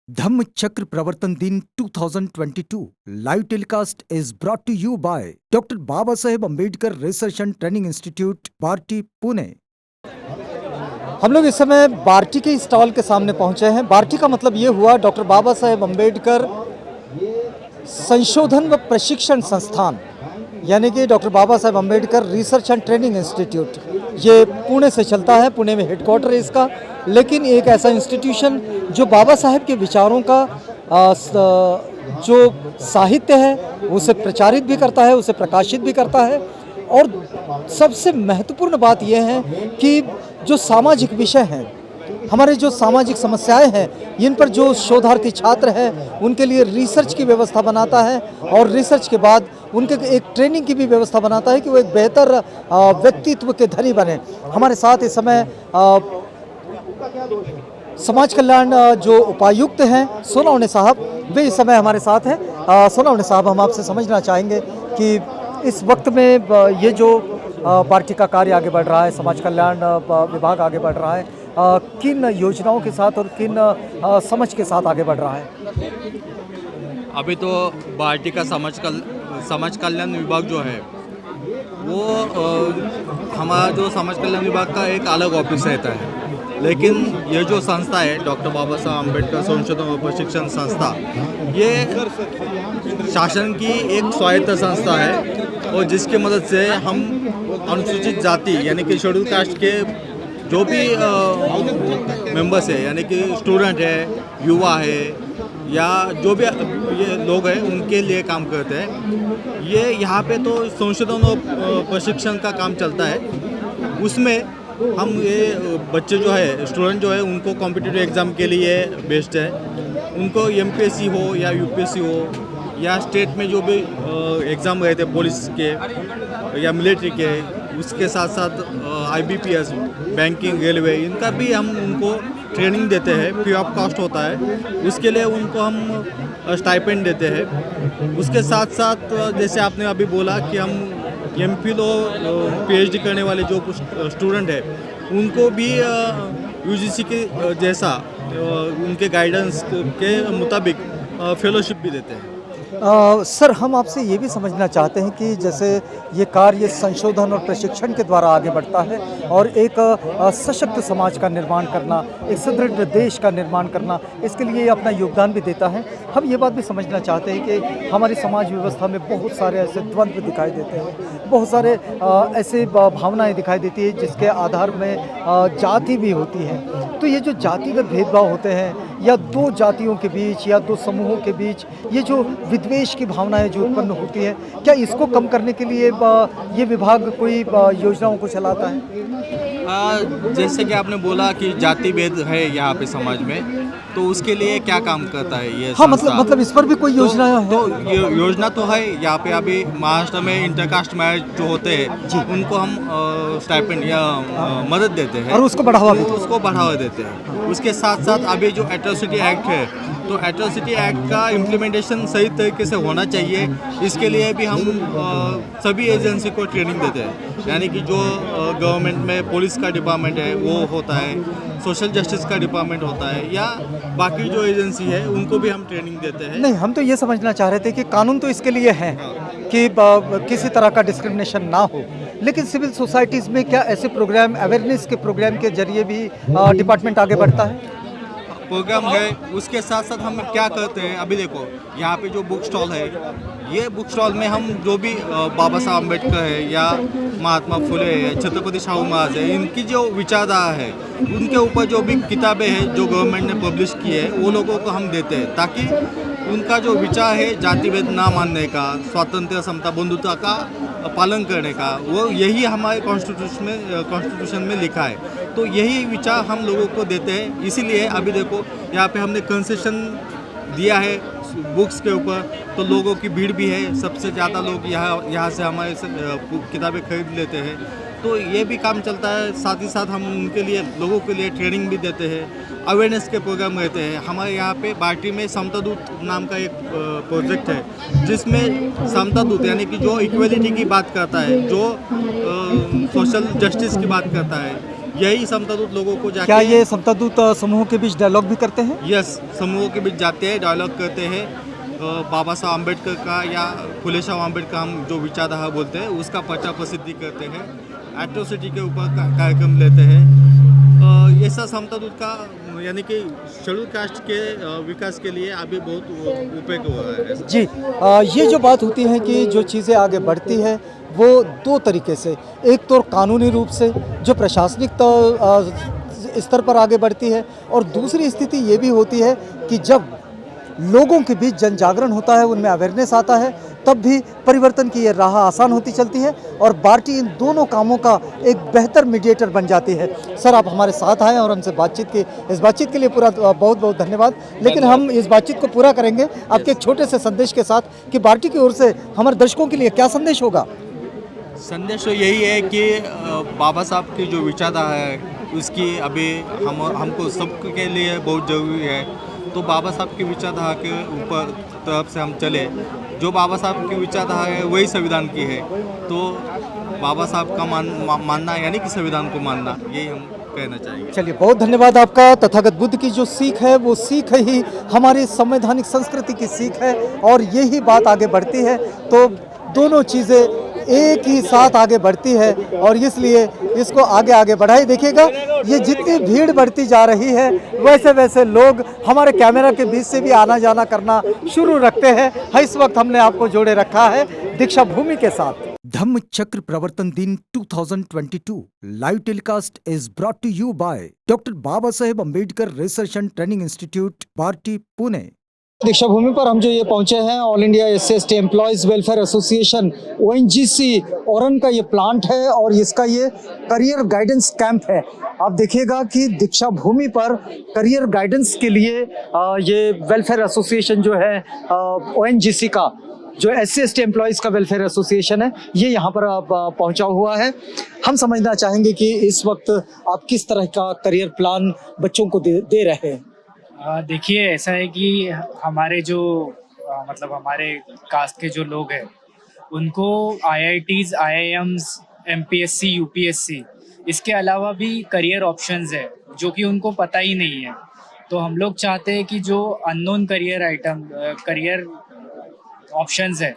धम्म चक्र प्रवर्तन दिन 2022 live telecast is brought to you by doctor Baba Saheb Ambedkar research and training institute Barty Pune. हम लोग इस समय बार्टी के स्टॉल के सामने पहुंचे हैं। बार्टी का मतलब ये हुआ डॉक्टर बाबा साहेब अम्बेडकर संशोधन व प्रशिक्षण संस्थान, यानी कि doctor Baba Saheb Ambedkar research and training institute. ये पुणे से चलता है, पुणे में हेडक्वार्टर है इसका, लेकिन एक ऐसा इंस्टीट्यूशन जो बाबा साहेब के विचारों का जो साहित्य है उसे प्रचारित भी करता है, उसे प्रकाशित भी करता है। और सबसे महत्वपूर्ण बात यह है कि जो सामाजिक विषय हैं, हमारे जो सामाजिक समस्याएं हैं, इन पर जो शोधार्थी छात्र हैं उनके लिए रिसर्च की व्यवस्था बनाता है और रिसर्च के बाद उनके एक ट्रेनिंग की भी व्यवस्था बनाता है कि वो एक बेहतर व्यक्तित्व के धनी बने। हमारे साथ इस समय समाज कल्याण जो उपायुक्त हैं सोनवणे साहब, वे इस समय हमारे साथ हैं। सोनवणे साहब, हम आपसे समझना चाहेंगे कि इस वक्त में ये जो पार्टी का कार्य आगे बढ़ रहा है, समाज कल्याण विभाग आगे बढ़ रहा है, किन योजनाओं के साथ और किन समझ के साथ आगे बढ़ रहा है? अभी तो पार्टी का समाज कल्याण विभाग जो है वो हमारा जो समाज कल्याण विभाग का एक अलग ऑफिस रहता है, लेकिन ये जो संस्था है डॉक्टर बाबा साहब अम्बेडकर संशोधन व प्रशिक्षण संस्था, ये शासन की एक स्वायत्त संस्था है और जिसकी मदद से हम अनुसूचित जाति यानी कि शेड्यूल कास्ट के जो भी मेंबर्स है, यानी कि स्टूडेंट है, युवा है या जो भी ये लोग हैं, उनके लिए काम करते हैं। ये यहाँ पे तो संशोधन और प्रशिक्षण का काम चलता है। उसमें हम ये बच्चे जो है, स्टूडेंट जो है, उनको कॉम्पिटिटिव एग्ज़ाम के लिए बेस्ड है। उनको एमपीएससी हो या यूपीएससी हो या स्टेट में जो भी एग्ज़ाम रहते हैं पुलिस के या मिलिट्री के, उसके साथ साथ आईबीपीएस, बैंकिंग, रेलवे, इनका भी हम उनको ट्रेनिंग देते हैं, फ्री ऑफ कॉस्ट होता है। उसके लिए उनको हम स्टाइपेंड देते हैं। उसके साथ साथ जैसे आपने अभी बोला कि हम एमफिल और पीएचडी करने वाले जो कुछ स्टूडेंट हैं उनको भी यूजीसी के जैसा उनके गाइडेंस के मुताबिक फेलोशिप भी देते हैं। सर, हम आपसे ये भी समझना चाहते हैं कि जैसे ये कार्य संशोधन और प्रशिक्षण के द्वारा आगे बढ़ता है और एक सशक्त समाज का निर्माण करना, एक सुदृढ़ देश का निर्माण करना, इसके लिए ये अपना योगदान भी देता है। हम ये बात भी समझना चाहते हैं कि हमारी समाज व्यवस्था में बहुत सारे ऐसे द्वंद्व दिखाई देते हैं, बहुत सारे ऐसे भावनाएं दिखाई देती है जिसके आधार में जाति भी होती है। तो ये जो जातिगत भेदभाव होते हैं या दो जातियों के बीच या दो समूहों के बीच ये जो विद्वेष की भावनाएं जो उत्पन्न होती है, क्या इसको कम करने के लिए ये विभाग कोई योजनाओं को चलाता है? जैसे कि आपने बोला कि जाति भेद है यहाँ पे समाज में, तो उसके लिए क्या काम करता है ये हाँ, संस्था? मतलब इस पर भी कोई योजना है? तो ये योजना तो है। यहाँ पे अभी महाराष्ट्र में इंटरकास्ट मैरिज जो होते हैं उनको हम स्टाइपेंड या मदद देते हैं और उसको बढ़ावा भी उसको बढ़ावा देते हैं। उसके साथ साथ अभी जो एट्रोसिटी एक्ट है, तो एट्रोसिटी एक्ट का इम्प्लीमेंटेशन सही तरीके से होना चाहिए। इसके लिए भी हम सभी एजेंसी को ट्रेनिंग देते हैं, यानी कि जो गवर्नमेंट में पुलिस का डिपार्टमेंट है वो होता है, सोशल जस्टिस का डिपार्टमेंट होता है, या बाकी जो एजेंसी है उनको भी हम ट्रेनिंग देते हैं। नहीं, हम तो ये समझना चाह रहे थे कि कानून तो इसके लिए है कि किसी तरह का डिस्क्रिमिनेशन ना हो, लेकिन सिविल सोसाइटीज़ में क्या ऐसे प्रोग्राम, अवेयरनेस के प्रोग्राम के जरिए भी डिपार्टमेंट आगे बढ़ता है? प्रोग्राम है। उसके साथ साथ हम क्या करते हैं, अभी देखो यहाँ पे जो बुक स्टॉल है, ये बुक स्टॉल में हम जो भी बाबा साहब अम्बेडकर है या महात्मा फुले है, छत्रपति शाहू महाराज है, इनकी जो विचारधारा है, उनके ऊपर जो भी किताबें हैं जो गवर्नमेंट ने पब्लिश की है, वो लोगों को हम देते हैं, ताकि उनका जो विचार है जाति भेद ना मानने का, स्वातंत्र्य, समता, बंधुता का पालन करने का, वो यही हमारे कॉन्स्टिट्यूशन में लिखा है। तो यही विचार हम लोगों को देते हैं। इसीलिए अभी देखो यहाँ पे हमने कंसेशन दिया है बुक्स के ऊपर, तो लोगों की भीड़ भी है। सबसे ज़्यादा लोग यहाँ से हमारे किताबें खरीद लेते हैं। तो ये भी काम चलता है। साथ ही साथ हम उनके लिए, लोगों के लिए ट्रेनिंग भी देते हैं, अवेयरनेस के प्रोग्राम रहते हैं। हमारे यहाँ पे बार्टी में समता दूत नाम का एक प्रोजेक्ट है, जिसमें समता दूत यानी कि जो इक्वलिटी की बात करता है, जो सोशल जस्टिस की बात करता है, यही समतादूत लोगों को जाके क्या ये समतादूत समूह के बीच डायलॉग भी करते हैं? यस समूहों के बीच जाते हैं, डायलॉग करते हैं। बाबा साहब अम्बेडकर का या फुले साहब अम्बेडकर हम जो विचारधारा बोलते हैं उसका प्रचार प्रसिद्धि करते हैं, एट्रोसिटी के ऊपर कार्यक्रम लेते हैं। ये सब समतादूत का यानी कि शेड्यूल कास्ट के विकास के लिए अभी बहुत उपयोग हो रहा है। जी, ये जो बात होती है कि जो चीज़ें आगे बढ़ती है वो दो तरीके से, एक तो कानूनी रूप से जो प्रशासनिक स्तर पर आगे बढ़ती है, और दूसरी स्थिति ये भी होती है कि जब लोगों के बीच जन जागरण होता है, उनमें अवेयरनेस आता है, तब भी परिवर्तन की ये राह आसान होती चलती है और पार्टी इन दोनों कामों का एक बेहतर मीडिएटर बन जाती है। सर, आप हमारे साथ आए और हमसे बातचीत की, इस बातचीत के लिए पूरा बहुत बहुत धन्यवाद। लेकिन हम इस बातचीत को पूरा करेंगे आपके एक छोटे से संदेश के साथ कि पार्टी की ओर से हमारे दर्शकों के लिए क्या संदेश होगा? संदेश तो यही है कि बाबा साहब की जो विचारधारा है उसकी अभी हमको सबके लिए बहुत ज़रूरी है। तो बाबा साहब की विचारधारा के ऊपर तरफ से हम चले, जो बाबा साहब की विचारधारा है वही संविधान की है। तो बाबा साहब का मानना यानी कि संविधान को मानना, यही हम कहना चाहेंगे। चलिए, बहुत धन्यवाद आपका। तथागत बुद्ध की जो सीख है वो सीख ही हमारी संवैधानिक संस्कृति की सीख है और यही बात आगे बढ़ती है। तो दोनों चीज़ें एक ही साथ आगे बढ़ती है और इसलिए इसको आगे आगे बढ़ाई। देखिएगा, ये जितनी भीड़ बढ़ती जा रही है वैसे वैसे लोग हमारे कैमरा के बीच से भी आना जाना करना शुरू रखते हैं। इस वक्त हमने आपको जोड़े रखा है दीक्षा भूमि के साथ। धम्म चक्र प्रवर्तन दिन 2022 live telecast is brought to you by doctor Baba Saheb Ambedkar research and training institute, party, Pune. दीक्षा भूमि पर हम जो ये पहुंचे हैं, all India SC/ST employees welfare association ONGC Uran का ये प्लांट है और इसका ये करियर गाइडेंस कैंप है। आप देखिएगा कि दीक्षा भूमि पर करियर गाइडेंस के लिए ये वेलफेयर एसोसिएशन जो है ONGC का, जो SC/ST एम्प्लॉयज़ का वेलफेयर एसोसिएशन है, ये यहाँ पर पहुँचा हुआ है। हम समझना चाहेंगे कि इस वक्त आप किस तरह का करियर प्लान बच्चों को दे रहे हैं। देखिए, ऐसा है कि हमारे जो मतलब हमारे कास्ट के जो लोग हैं उनको IITs, IIMs, MPSC, UPSC इसके अलावा भी करियर ऑप्शंस है जो कि उनको पता ही नहीं है। तो हम लोग चाहते हैं कि जो अननोन करियर ऑप्शंस है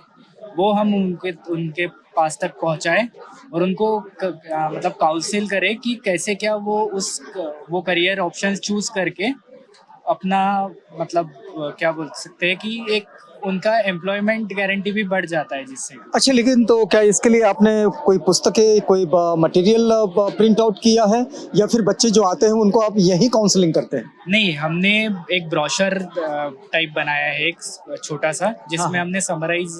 वो हम उनके पास तक पहुंचाएं और उनको मतलब काउंसिल करें कि कैसे क्या वो करियर ऑप्शंस चूज करके अपना मतलब क्या बोल सकते हैं कि एक उनका एम्प्लॉयमेंट गारंटी भी बढ़ जाता है जिससे। अच्छा, लेकिन तो क्या इसके लिए आपने कोई पुस्तकें, कोई मटेरियल प्रिंट आउट किया है या फिर बच्चे जो आते हैं उनको आप यही काउंसलिंग करते हैं? नहीं, हमने एक ब्रोशर टाइप बनाया है, एक छोटा सा, जिसमें हमने समराइज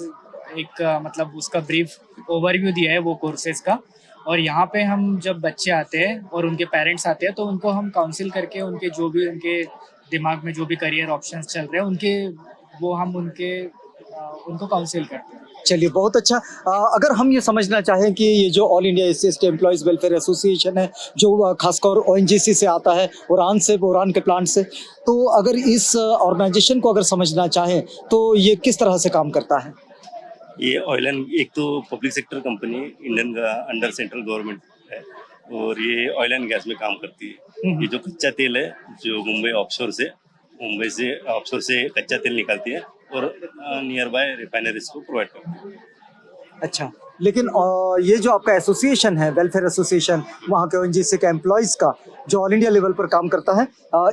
एक मतलब उसका ब्रीफ ओवरव्यू दिया है वो कोर्सेज का। और यहाँ पे हम जब बच्चे आते हैं और उनके पेरेंट्स आते हैं तो उनको हम काउंसिल करके उनके जो भी उनके दिमाग में जो भी करियर ऑप्शंस चल रहे हैं उनको काउंसिल करते हैं। चलिए, बहुत अच्छा। अगर हम ये समझना चाहें कि ये जो all India SC/ST employees welfare association है जो खासकर ONGC से आता है, ओरान के प्लांट से, तो अगर इस ऑर्गेनाइजेशन को अगर समझना चाहें तो ये किस तरह से काम करता है? ये ऑयल एंड एक तो पब्लिक सेक्टर कंपनी इंडियन का अंडर सेंट्रल गवर्नमेंट है और ये ऑयल एंड गैस में काम करती है। ये जो कच्चा तेल है जो मुंबई से ऑफशोर से कच्चा तेल निकालती है और नियर बाय रिफाइनरीज को प्रोवाइड करती है। अच्छा, लेकिन ये जो आपका एसोसिएशन है, वेलफेयर एसोसिएशन, वहाँ के ONGC के एम्प्लॉयज़ का जो ऑल इंडिया लेवल पर काम करता है,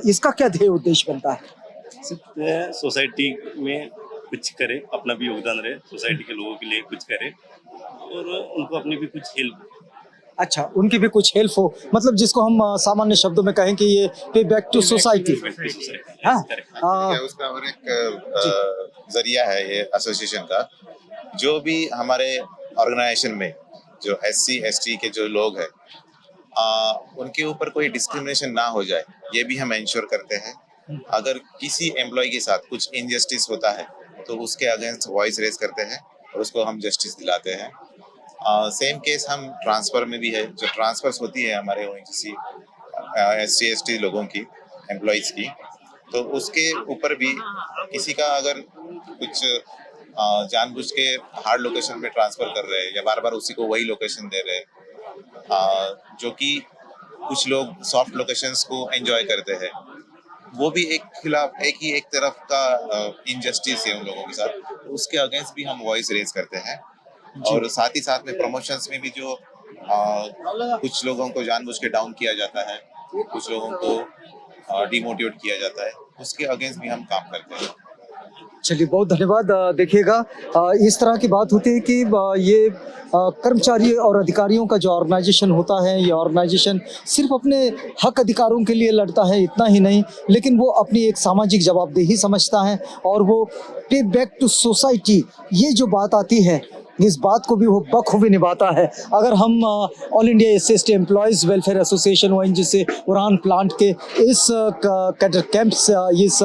इसका क्या ध्येय उद्देश्य बनता है? सोसाइटी में कुछ करे, अपना भी योगदान रहे, सोसाइटी के लोगों के लिए कुछ करे और उनको अपनी भी कुछ हेल्प। अच्छा, उनकी भी कुछ हेल्प हो, मतलब जिसको हम सामान्य शब्दों में कहें कि ये पे बैक टू सोसाइटी। हाँ, उसका और एक जरिया है ये एसोसिएशन का। जो भी हमारे ऑर्गेनाइजेशन में जो SC/ST के जो लोग हैं उनके ऊपर कोई डिस्क्रिमिनेशन ना हो जाए, ये भी हम इंश्योर करते हैं। अगर किसी एम्प्लॉय के साथ कुछ इनजस्टिस होता है तो उसके अगेंस्ट वॉइस रेज करते हैं और उसको हम जस्टिस दिलाते हैं। सेम केस हम ट्रांसफ़र में भी है, जो ट्रांसफ़र्स होती है हमारे ONGC SC/ST लोगों की, एम्प्लॉयज़ की, तो उसके ऊपर भी किसी का अगर कुछ जानबूझ के हार्ड लोकेशन पे ट्रांसफ़र कर रहे हैं या बार बार उसी को वही लोकेशन दे रहे हैं जो कि कुछ लोग सॉफ्ट लोकेशंस को एंजॉय करते हैं, वो भी एक तरफ का इनजस्टिस है उन लोगों के साथ, तो उसके अगेंस्ट भी हम वॉइस रेज करते हैं। और साथ ही साथ में प्रमोशंस में भी जो कुछ लोगों को जानबूझ के डाउन किया जाता है, कुछ लोगों को डिमोटिवेट किया जाता है, उसके अगेंस्ट भी हम काम करते हैं। चलिए बहुत धन्यवाद। देखिएगा इस तरह की बात होती है कि ये कर्मचारी और अधिकारियों का जो ऑर्गेनाइजेशन होता है, ये ऑर्गेनाइजेशन सिर्फ अपने हक अधिकारों के लिए लड़ता है, इतना ही नहीं, लेकिन वो अपनी एक सामाजिक जवाबदेही समझता है और वो पे बैक टू सोसाइटी, ये जो बात आती है, इस बात को भी वो बखूबी निभाता है। अगर हम all India SC/ST employees welfare association ONGC से उड़ान प्लांट के इस कैडर कैंप से, इस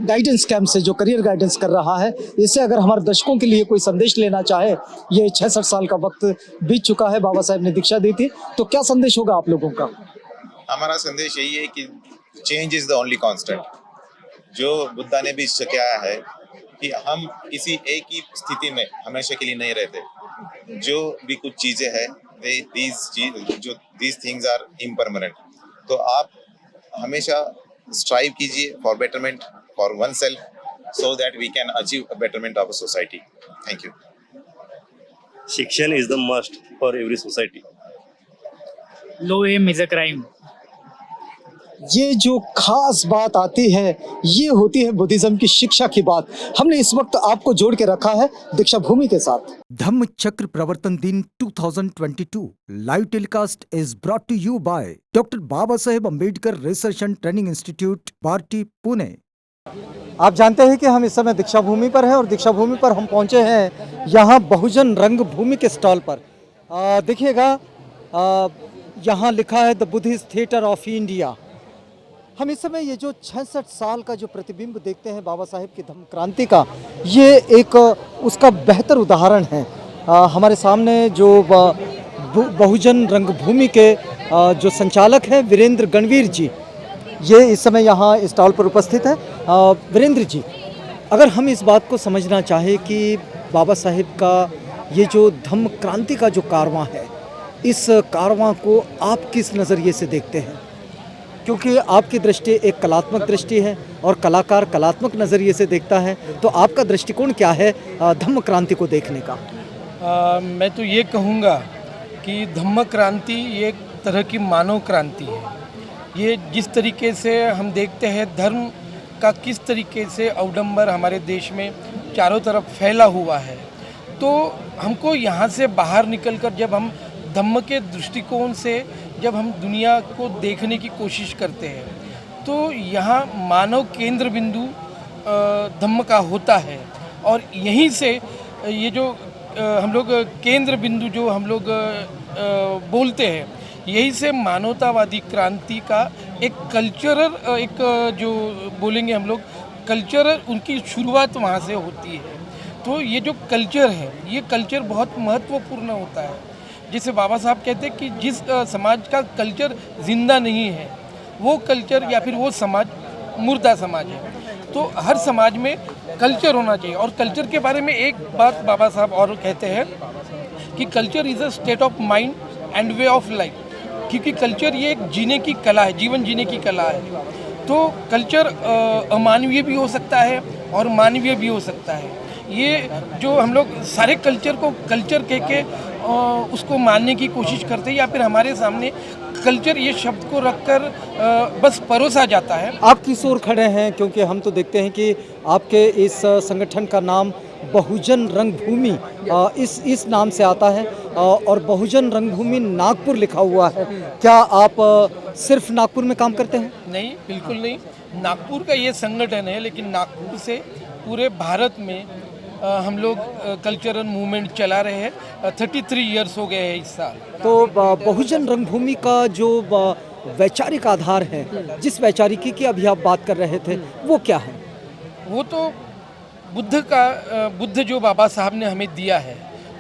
गाइडेंस कैंप से जो करियर गाइडेंस कर रहा है, इससे अगर हमारे दर्शकों के लिए कोई संदेश लेना चाहे, ये 66 साल का वक्त बीत चुका है, बाबा साहेब ने दीक्षा दी थी, तो क्या संदेश होगा आप लोगों का? हमारा संदेश यही है कि change is the only constant. जो बुद्धा ने भी सिखाया है कि हम किसी एक ही स्थिति में हमेशा के लिए नहीं रहते। जो भी कुछ चीजें हैं, दीज थिंग्स आर इम्परमानेंट। तो आप हमेशा स्ट्राइव कीजिए for betterment for oneself, so that we can achieve a betterment of a society. Thank you. शिक्षण is the must for every society. Low aim is a crime. ये जो खास बात आती है, ये होती है बुद्धिज्म की शिक्षा की बात। हमने इस वक्त आपको जोड़ के रखा है दीक्षा भूमि के साथ। धम्म चक्र प्रवर्तन दिन 2022 live telecast is brought to you by doctor Baba Saheb Ambedkar research and training institute, Barty, Pune. आप जानते हैं कि हम इस समय दीक्षा भूमि पर हैं और दीक्षा भूमि पर हम पहुंचे हैं यहाँ बहुजन रंगभूमि के स्टॉल पर। देखिएगा यहाँ लिखा है the Buddhist theatre of India. हम इस समय ये जो 66 साल का जो प्रतिबिंब देखते हैं बाबा साहेब की धम्म क्रांति का, ये एक उसका बेहतर उदाहरण है। हमारे सामने जो बहुजन रंगभूमि के जो संचालक हैं वीरेंद्र गणवीर जी, ये इस समय यहाँ स्टॉल पर उपस्थित है। वीरेंद्र जी, अगर हम इस बात को समझना चाहें कि बाबा साहेब का ये जो धम्म क्रांति का जो कारवां है, इस कारवां को आप किस नज़रिए से देखते हैं? क्योंकि आपकी दृष्टि एक कलात्मक दृष्टि है और कलाकार कलात्मक नज़रिए से देखता है, तो आपका दृष्टिकोण क्या है धम्म क्रांति को देखने का? मैं तो ये कहूँगा कि धम्म क्रांति ये एक तरह की मानव क्रांति है। ये जिस तरीके से हम देखते हैं धर्म का किस तरीके से अवडंबर हमारे देश में चारों तरफ फैला हुआ है, तो हमको यहाँ से बाहर निकलकर जब हम धम्म के दृष्टिकोण से जब हम दुनिया को देखने की कोशिश करते हैं, तो यहाँ मानव केंद्र बिंदु धम्म का होता है। और यहीं से ये जो हम लोग केंद्र बिंदु जो हम लोग बोलते हैं, यहीं से मानवतावादी क्रांति का एक कल्चरल, एक जो बोलेंगे हम लोग कल्चरल, उनकी शुरुआत वहाँ से होती है। तो ये जो कल्चर है, ये कल्चर बहुत महत्वपूर्ण होता है। जैसे बाबा साहब कहते हैं कि जिस समाज का कल्चर जिंदा नहीं है, वो कल्चर या फिर वो समाज मुर्दा समाज है। तो हर समाज में कल्चर होना चाहिए। और कल्चर के बारे में एक बात बाबा साहब और कहते हैं कि culture is a state of mind and way of life, क्योंकि कल्चर ये एक जीने की कला है, जीवन जीने की कला है। तो कल्चर अमानवीय भी हो सकता है और मानवीय भी हो सकता है। ये जो हम लोग सारे कल्चर को कल्चर कह के उसको मानने की कोशिश करते हैं, या फिर हमारे सामने कल्चर ये शब्द को रखकर बस परोसा जाता है। आप किस ओर खड़े हैं? क्योंकि हम तो देखते हैं कि आपके इस संगठन का नाम बहुजन रंगभूमि इस नाम से आता है और बहुजन रंगभूमि नागपुर लिखा हुआ है। क्या आप सिर्फ नागपुर में काम करते हैं? नहीं, बिल्कुल नहीं। नागपुर का ये संगठन है, लेकिन नागपुर से पूरे भारत में हम लोग कल्चरल मूवमेंट चला रहे हैं। 33 इयर्स हो गए हैं इस साल। तो बहुजन रंगभूमि का जो वैचारिक आधार है, जिस वैचारिकी की अभी आप बात कर रहे थे, वो क्या है? वो तो बुद्ध जो बाबा साहब ने हमें दिया है,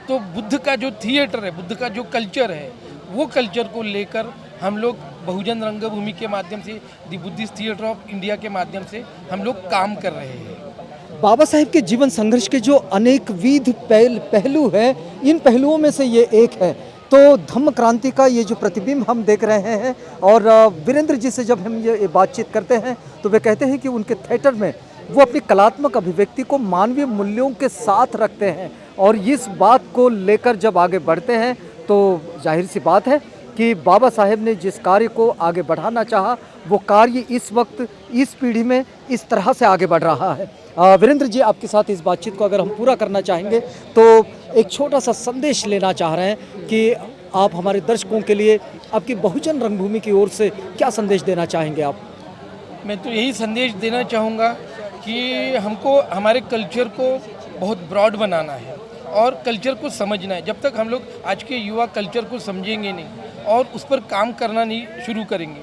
तो बुद्ध का जो थिएटर है, बुद्ध का जो कल्चर है, वो कल्चर को लेकर हम लोग बहुजन रंगभूमि के माध्यम से, the Buddhist theatre of India के माध्यम से हम लोग काम कर रहे हैं। बाबा साहेब के जीवन संघर्ष के जो अनेक विध पहलू हैं, इन पहलुओं में से ये एक है तो धम्म क्रांति का ये जो प्रतिबिंब हम देख रहे हैं, और वीरेंद्र जी से जब हम ये बातचीत करते हैं तो वे कहते हैं कि उनके थिएटर में वो अपनी कलात्मक अभिव्यक्ति को मानवीय मूल्यों के साथ रखते हैं, और इस बात को लेकर जब आगे बढ़ते हैं तो जाहिर सी बात है कि बाबा साहेब ने जिस कार्य को आगे बढ़ाना चाहा वो कार्य इस वक्त इस पीढ़ी में इस तरह से आगे बढ़ रहा है। वीरेंद्र जी, आपके साथ इस बातचीत को अगर हम पूरा करना चाहेंगे तो एक छोटा सा संदेश लेना चाह रहे हैं कि आप हमारे दर्शकों के लिए आपकी बहुजन रंगभूमि की ओर से क्या संदेश देना चाहेंगे आप? मैं तो यही संदेश देना चाहूँगा कि हमको हमारे कल्चर को बहुत ब्रॉड बनाना है और कल्चर को समझना है। जब तक हम लोग आज के युवा कल्चर को समझेंगे नहीं और उस पर काम करना नहीं शुरू करेंगे,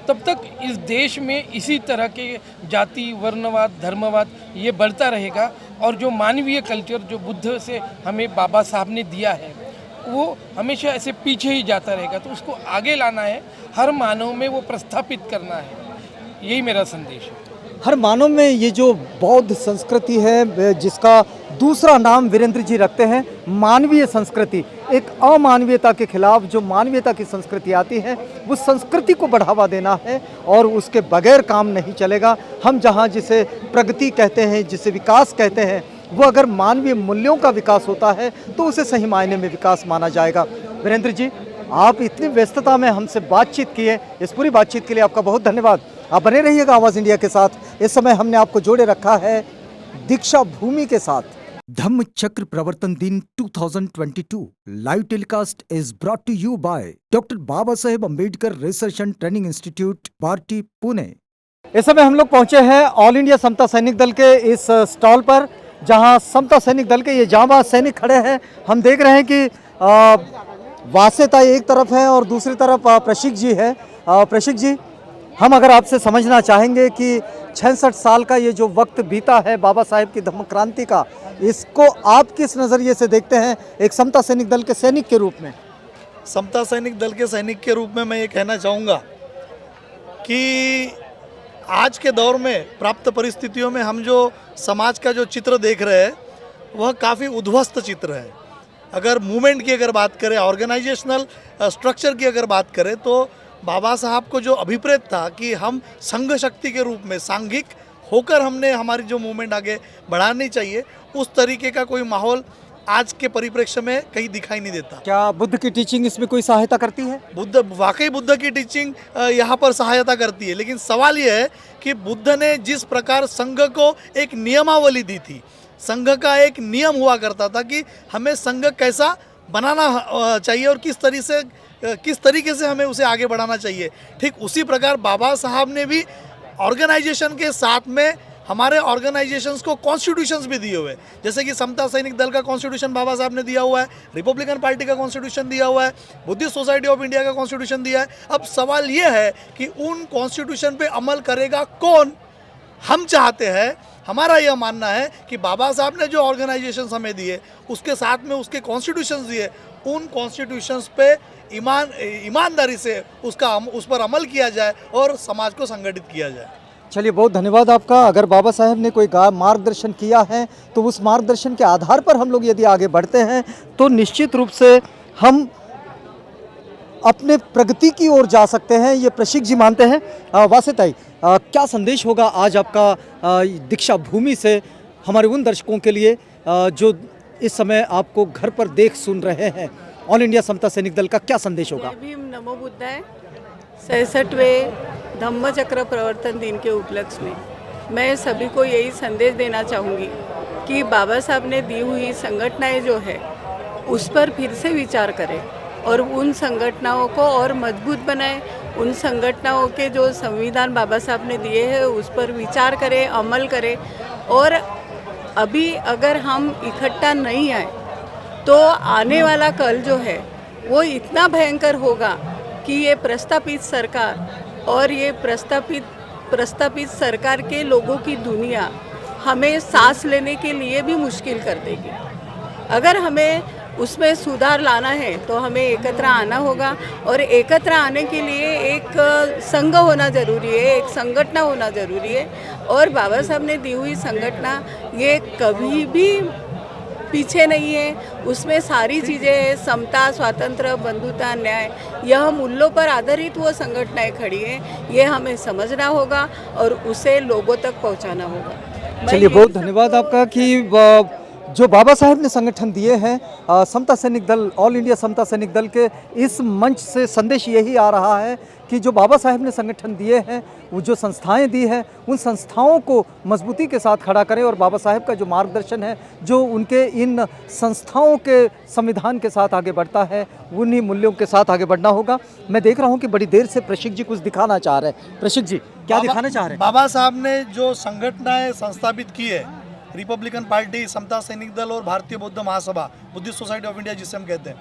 तब तक इस देश में इसी तरह के जाति, वर्णवाद, धर्मवाद ये बढ़ता रहेगा, और जो मानवीय कल्चर जो बुद्ध से हमें बाबा साहब ने दिया है वो हमेशा ऐसे पीछे ही जाता रहेगा। तो उसको आगे लाना है, हर मानव में वो प्रस्थापित करना है, यही मेरा संदेश है। हर मानव में ये जो बौद्ध संस्कृति है जिसका दूसरा नाम वीरेंद्र जी रखते हैं मानवीय संस्कृति, एक अमानवीयता के खिलाफ जो मानवीयता की संस्कृति आती है वो संस्कृति को बढ़ावा देना है, और उसके बगैर काम नहीं चलेगा। हम जहाँ जिसे प्रगति कहते हैं, जिसे विकास कहते हैं, वो अगर मानवीय मूल्यों का विकास होता है तो उसे सही मायने में विकास माना जाएगा। वीरेंद्र जी, आप इतनी व्यस्तता में हमसे बातचीत किए, इस पूरी बातचीत के लिए आपका बहुत धन्यवाद। आप बने रहिएगा आवाज़ इंडिया के साथ। इस समय हमने आपको जोड़े रखा है दीक्षा भूमि के साथ। धम्म चक्र प्रवर्तन दिन 2022 live telecast is brought to you by doctor Baba Saheb Ambedkar research and training institute, Barty, Pune. इस समय हम लोग पहुंचे हैं ऑल इंडिया समता सैनिक दल के इस स्टॉल पर, जहां समता सैनिक दल के ये जांबाज सैनिक खड़े हैं। हम देख रहे हैं कि वासेता एक तरफ है और दूसरी तरफ प्रशिक जी है। प्रशिक जी, हम अगर आपसे समझना चाहेंगे कि 66 साल का ये जो वक्त बीता है बाबा साहेब की धम्म क्रांति का, इसको आप किस नज़रिए से देखते हैं एक समता सैनिक दल के सैनिक के रूप में? समता सैनिक दल के सैनिक के रूप में मैं ये कहना चाहूँगा कि आज के दौर में प्राप्त परिस्थितियों में हम जो समाज का जो चित्र देख रहे हैं वह काफ़ी उद्ध्वस्त चित्र है। अगर मूवमेंट की अगर बात करें, ऑर्गेनाइजेशनल स्ट्रक्चर की अगर बात करें, तो बाबा साहब को जो अभिप्रेत था कि हम संघ शक्ति के रूप में सांघिक होकर हमने हमारी जो मूवमेंट आगे बढ़ानी चाहिए, उस तरीके का कोई माहौल आज के परिप्रेक्ष्य में कहीं दिखाई नहीं देता। क्या बुद्ध की टीचिंग इसमें कोई सहायता करती है? वाकई बुद्ध की टीचिंग यहाँ पर सहायता करती है, लेकिन सवाल ये है कि बुद्ध ने जिस प्रकार संघ को एक नियमावली दी थी, संघ का एक नियम हुआ करता था कि हमें संघ कैसा बनाना चाहिए और किस तरीके से हमें उसे आगे बढ़ाना चाहिए, ठीक उसी प्रकार बाबा साहब ने भी ऑर्गेनाइजेशन के साथ में हमारे ऑर्गेनाइजेशंस को कॉन्स्टिट्यूशंस भी दिए हुए, जैसे कि समता सैनिक दल का कॉन्स्टिट्यूशन बाबा साहब ने दिया हुआ है, रिपब्लिकन पार्टी का कॉन्स्टिट्यूशन दिया हुआ है, बुद्धिस्ट सोसाइटी ऑफ इंडिया का कॉन्स्टिट्यूशन दिया है। अब सवाल ये है कि उन कॉन्स्टिट्यूशन पे अमल करेगा कौन? हम चाहते हैं, हमारा यह मानना है कि बाबा साहब ने जो ऑर्गेनाइजेशंस हमें दिए, उसके साथ में उसके कॉन्स्टिट्यूशंस दिए, उन कॉन्स्टिट्यूशंस पे ईमानदारी से उस पर अमल किया जाए और समाज को संगठित किया जाए। चलिए, बहुत धन्यवाद आपका। अगर बाबा साहेब ने कोई मार्गदर्शन किया है तो उस मार्गदर्शन के आधार पर हम लोग यदि आगे बढ़ते हैं तो निश्चित रूप से हम अपने प्रगति की ओर जा सकते हैं, ये प्रशिक जी मानते हैं। वासेताई, क्या संदेश होगा आज आपका दीक्षा भूमि से हमारे उन दर्शकों के लिए जो इस समय आपको घर पर देख सुन रहे हैं? ऑल इंडिया समता सैनिक दल का क्या संदेश होगा? भीम नमो बुद्धाय 66वें धम्म चक्र प्रवर्तन दिन के उपलक्ष्य में मैं सभी को यही संदेश देना चाहूँगी कि बाबा साहब ने दी हुई संगठनाएं जो है उस पर फिर से विचार करें और उन संगठनाओं को और मजबूत बनाएं। उन संगठनाओं के जो संविधान बाबा साहब ने दिए हैं उस पर विचार करें, अमल करें। और अभी अगर हम इकट्ठा नहीं आए तो आने वाला कल जो है वो इतना भयंकर होगा कि ये प्रस्तापित सरकार और ये प्रस्तापित सरकार के लोगों की दुनिया हमें सांस लेने के लिए भी मुश्किल कर देगी। अगर हमें उसमें सुधार लाना है तो हमें एकत्र आना होगा और एकत्र आने के लिए एक संघ होना ज़रूरी है, एक संगठन होना ज़रूरी है। और बाबा साहब ने दी हुई संगठन ये कभी भी पीछे नहीं है, उसमें सारी चीज़ें समता, स्वातंत्र्य, बंधुता, न्याय, यह मूल्यों पर आधारित वो संगठनाएं खड़ी हैं। ये हमें समझना होगा और उसे लोगों तक पहुंचाना होगा। मैं चलिए, यही बहुत धन्यवाद सबको- आपका कि जो बाबा साहेब ने संगठन दिए हैं, समता सैनिक दल, ऑल इंडिया समता सैनिक दल के इस मंच से संदेश यही आ रहा है कि जो बाबा साहेब ने संगठन दिए हैं, वो जो संस्थाएं दी हैं, उन संस्थाओं को मजबूती के साथ खड़ा करें और बाबा साहेब का जो मार्गदर्शन है, जो उनके इन संस्थाओं के संविधान के साथ आगे बढ़ता है, उन्हीं मूल्यों के साथ आगे बढ़ना होगा। मैं देख रहा हूँ कि बड़ी देर से प्रशिक जी कुछ दिखाना चाह रहे हैं। प्रशिक जी, क्या दिखाना चाह रहे हैं? बाबा साहब ने जो संगठनाएं संस्थापित की है, रिपब्लिकन पार्टी, समता सैनिक दल और भारतीय बौद्ध महासभा, बुद्धिस्ट सोसाइटी ऑफ इंडिया जिसे हम कहते हैं,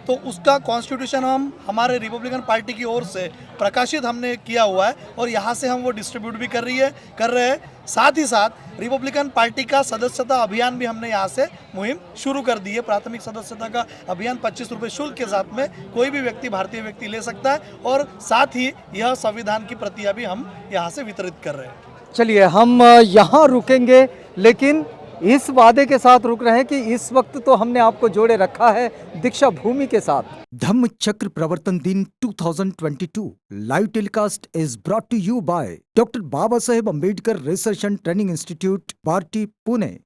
तो उसका कॉन्स्टिट्यूशन हम हमारे रिपब्लिकन पार्टी की ओर से प्रकाशित हमने किया हुआ है और यहाँ से हम वो डिस्ट्रीब्यूट भी कर रहे हैं। साथ ही साथ रिपब्लिकन पार्टी का सदस्यता अभियान भी हमने यहाँ से मुहिम शुरू कर दी है। प्राथमिक सदस्यता का अभियान 25 रुपये शुल्क के साथ में कोई भी व्यक्ति, भारतीय व्यक्ति ले सकता है और साथ ही यह संविधान की प्रतियां भी हम यहाँ से वितरित कर रहे हैं। चलिए, हम यहाँ रुकेंगे, लेकिन इस वादे के साथ रुक रहे हैं कि इस वक्त तो हमने आपको जोड़े रखा है दीक्षा भूमि के साथ। धम्म चक्र प्रवर्तन दिन 2022 live telecast is brought to you by doctor Baba Saheb Ambedkar research and training institute, party, Pune.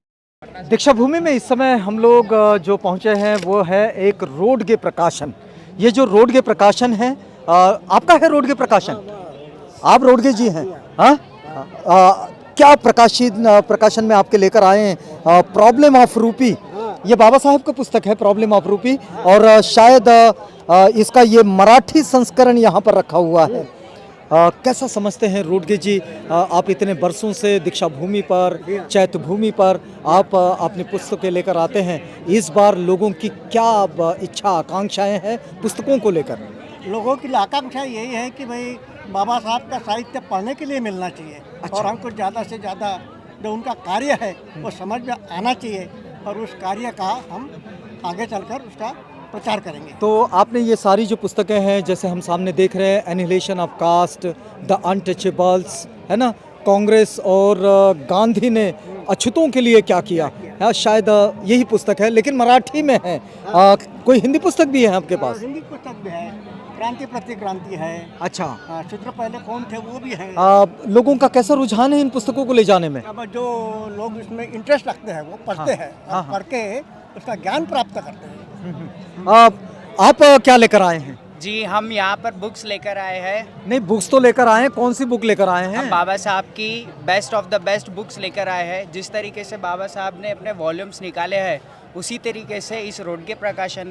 दीक्षा भूमि में इस समय हम लोग जो पहुंचे हैं वो है एक रोडगे प्रकाशन। ये जो रोडगे प्रकाशन है, आपका है रोडगे प्रकाशन? आप रोडगे जी हैं? हाँ, क्या प्रकाशन में आपके लेकर आए हैं? प्रॉब्लम ऑफ रूपी, ये बाबा साहेब का पुस्तक है, प्रॉब्लम ऑफ रूपी, और शायद इसका ये मराठी संस्करण यहाँ पर रखा हुआ है। कैसा समझते हैं रोडगे जी, आप इतने वर्षों से दीक्षा भूमि पर, चैत्य भूमि पर आप अपनी पुस्तकें लेकर आते हैं, इस बार लोगों की क्या इच्छा आकांक्षाएं हैं पुस्तकों को लेकर? लोगों की आकांक्षा यही है कि भाई बाबा साहब का साहित्य पढ़ने के लिए मिलना चाहिए। अच्छा। और हमको ज़्यादा से ज़्यादा जो उनका कार्य है वो समझ में आना चाहिए और उस कार्य का हम आगे चलकर उसका प्रचार करेंगे। तो आपने ये सारी जो पुस्तकें हैं, जैसे हम सामने देख रहे हैं, annihilation of caste, the untouchables, है ना, कांग्रेस और गांधी ने अछूतों के लिए क्या किया, शायद यही पुस्तक है, लेकिन मराठी में है। कोई हिंदी पुस्तक भी है आपके पास? हिंदी पुस्तक भी है, क्रांति प्रति क्रांति है। अच्छा। शूद्र पहले कौन थे वो भी है। लोगों का कैसा रुझान है इन पुस्तकों को ले जाने में? अब जो लोग इसमें इंटरेस्ट रखते हैं वो पढ़ते हैं और पढ़ के उसका ज्ञान प्राप्त करते हैं। आप क्या लेकर आए हैं? जी, हम यहाँ पर बुक्स लेकर आए हैं। नहीं, बुक्स तो लेकर आए हैं, कौन सी बुक लेकर आए हैं? हम बाबा साहब की best of the best books लेकर आए हैं। जिस तरीके से बाबा साहब ने अपने वॉल्यूम्स निकाले हैं, उसी तरीके से इस रोडगे प्रकाशन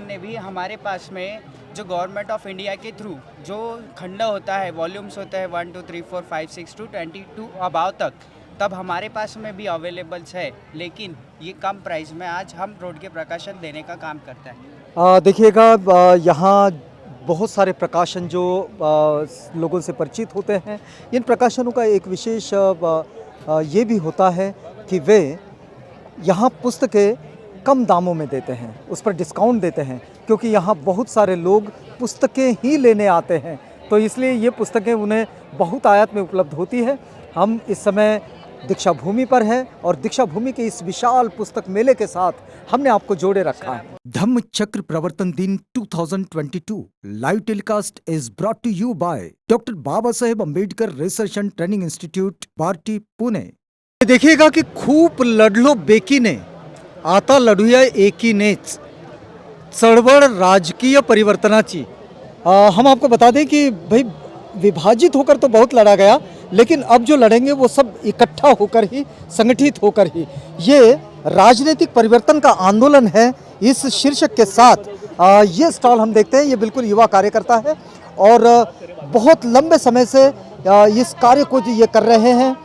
ने भी हमारे पास में जो गवर्नमेंट ऑफ इंडिया के थ्रू जो खंड होता है, वॉल्यूम्स होता है 1 2 3 4 5 6 to 22 अबाव तक, तब हमारे पास में भी अवेलेबल्स है, लेकिन ये कम प्राइस में आज हम रोडगे प्रकाशन देने का काम करता है। देखिएगा, यहाँ बहुत सारे प्रकाशन जो लोगों से परिचित होते हैं, इन प्रकाशनों का एक विशेष ये भी होता है कि वे यहाँ पुस्तकें कम दामों में देते हैं, उस पर डिस्काउंट देते हैं, क्योंकि यहाँ बहुत सारे लोग पुस्तकें ही लेने आते हैं, तो इसलिए ये पुस्तकें उन्हें बहुत आयात में उपलब्ध होती है। हम इस समय दीक्षा भूमि पर हैं और दीक्षा भूमि के इस विशाल पुस्तक मेले के साथ हमने आपको जोड़े रखा है। धम्म चक्र प्रवर्तन दिन 2022 live telecast is brought to you by doctor Baba Saheb Ambedkar research and training institute, party, Pune. देखिएगा कि खूप लढलो बेकीने, आता लढूया एकीनेच, चळवळ राजकीय परिवर्तनाची। हम आपको बता दें कि भाई विभाजित होकर तो बहुत लड़ा गया, लेकिन अब जो लड़ेंगे वो सब इकट्ठा होकर ही, संगठित होकर ही। ये राजनीतिक परिवर्तन का आंदोलन है, इस शीर्षक के साथ ये स्टॉल हम देखते हैं, ये बिल्कुल युवा कार्यकर्ता है और बहुत लंबे समय से इस कार्य को ये कर रहे हैं।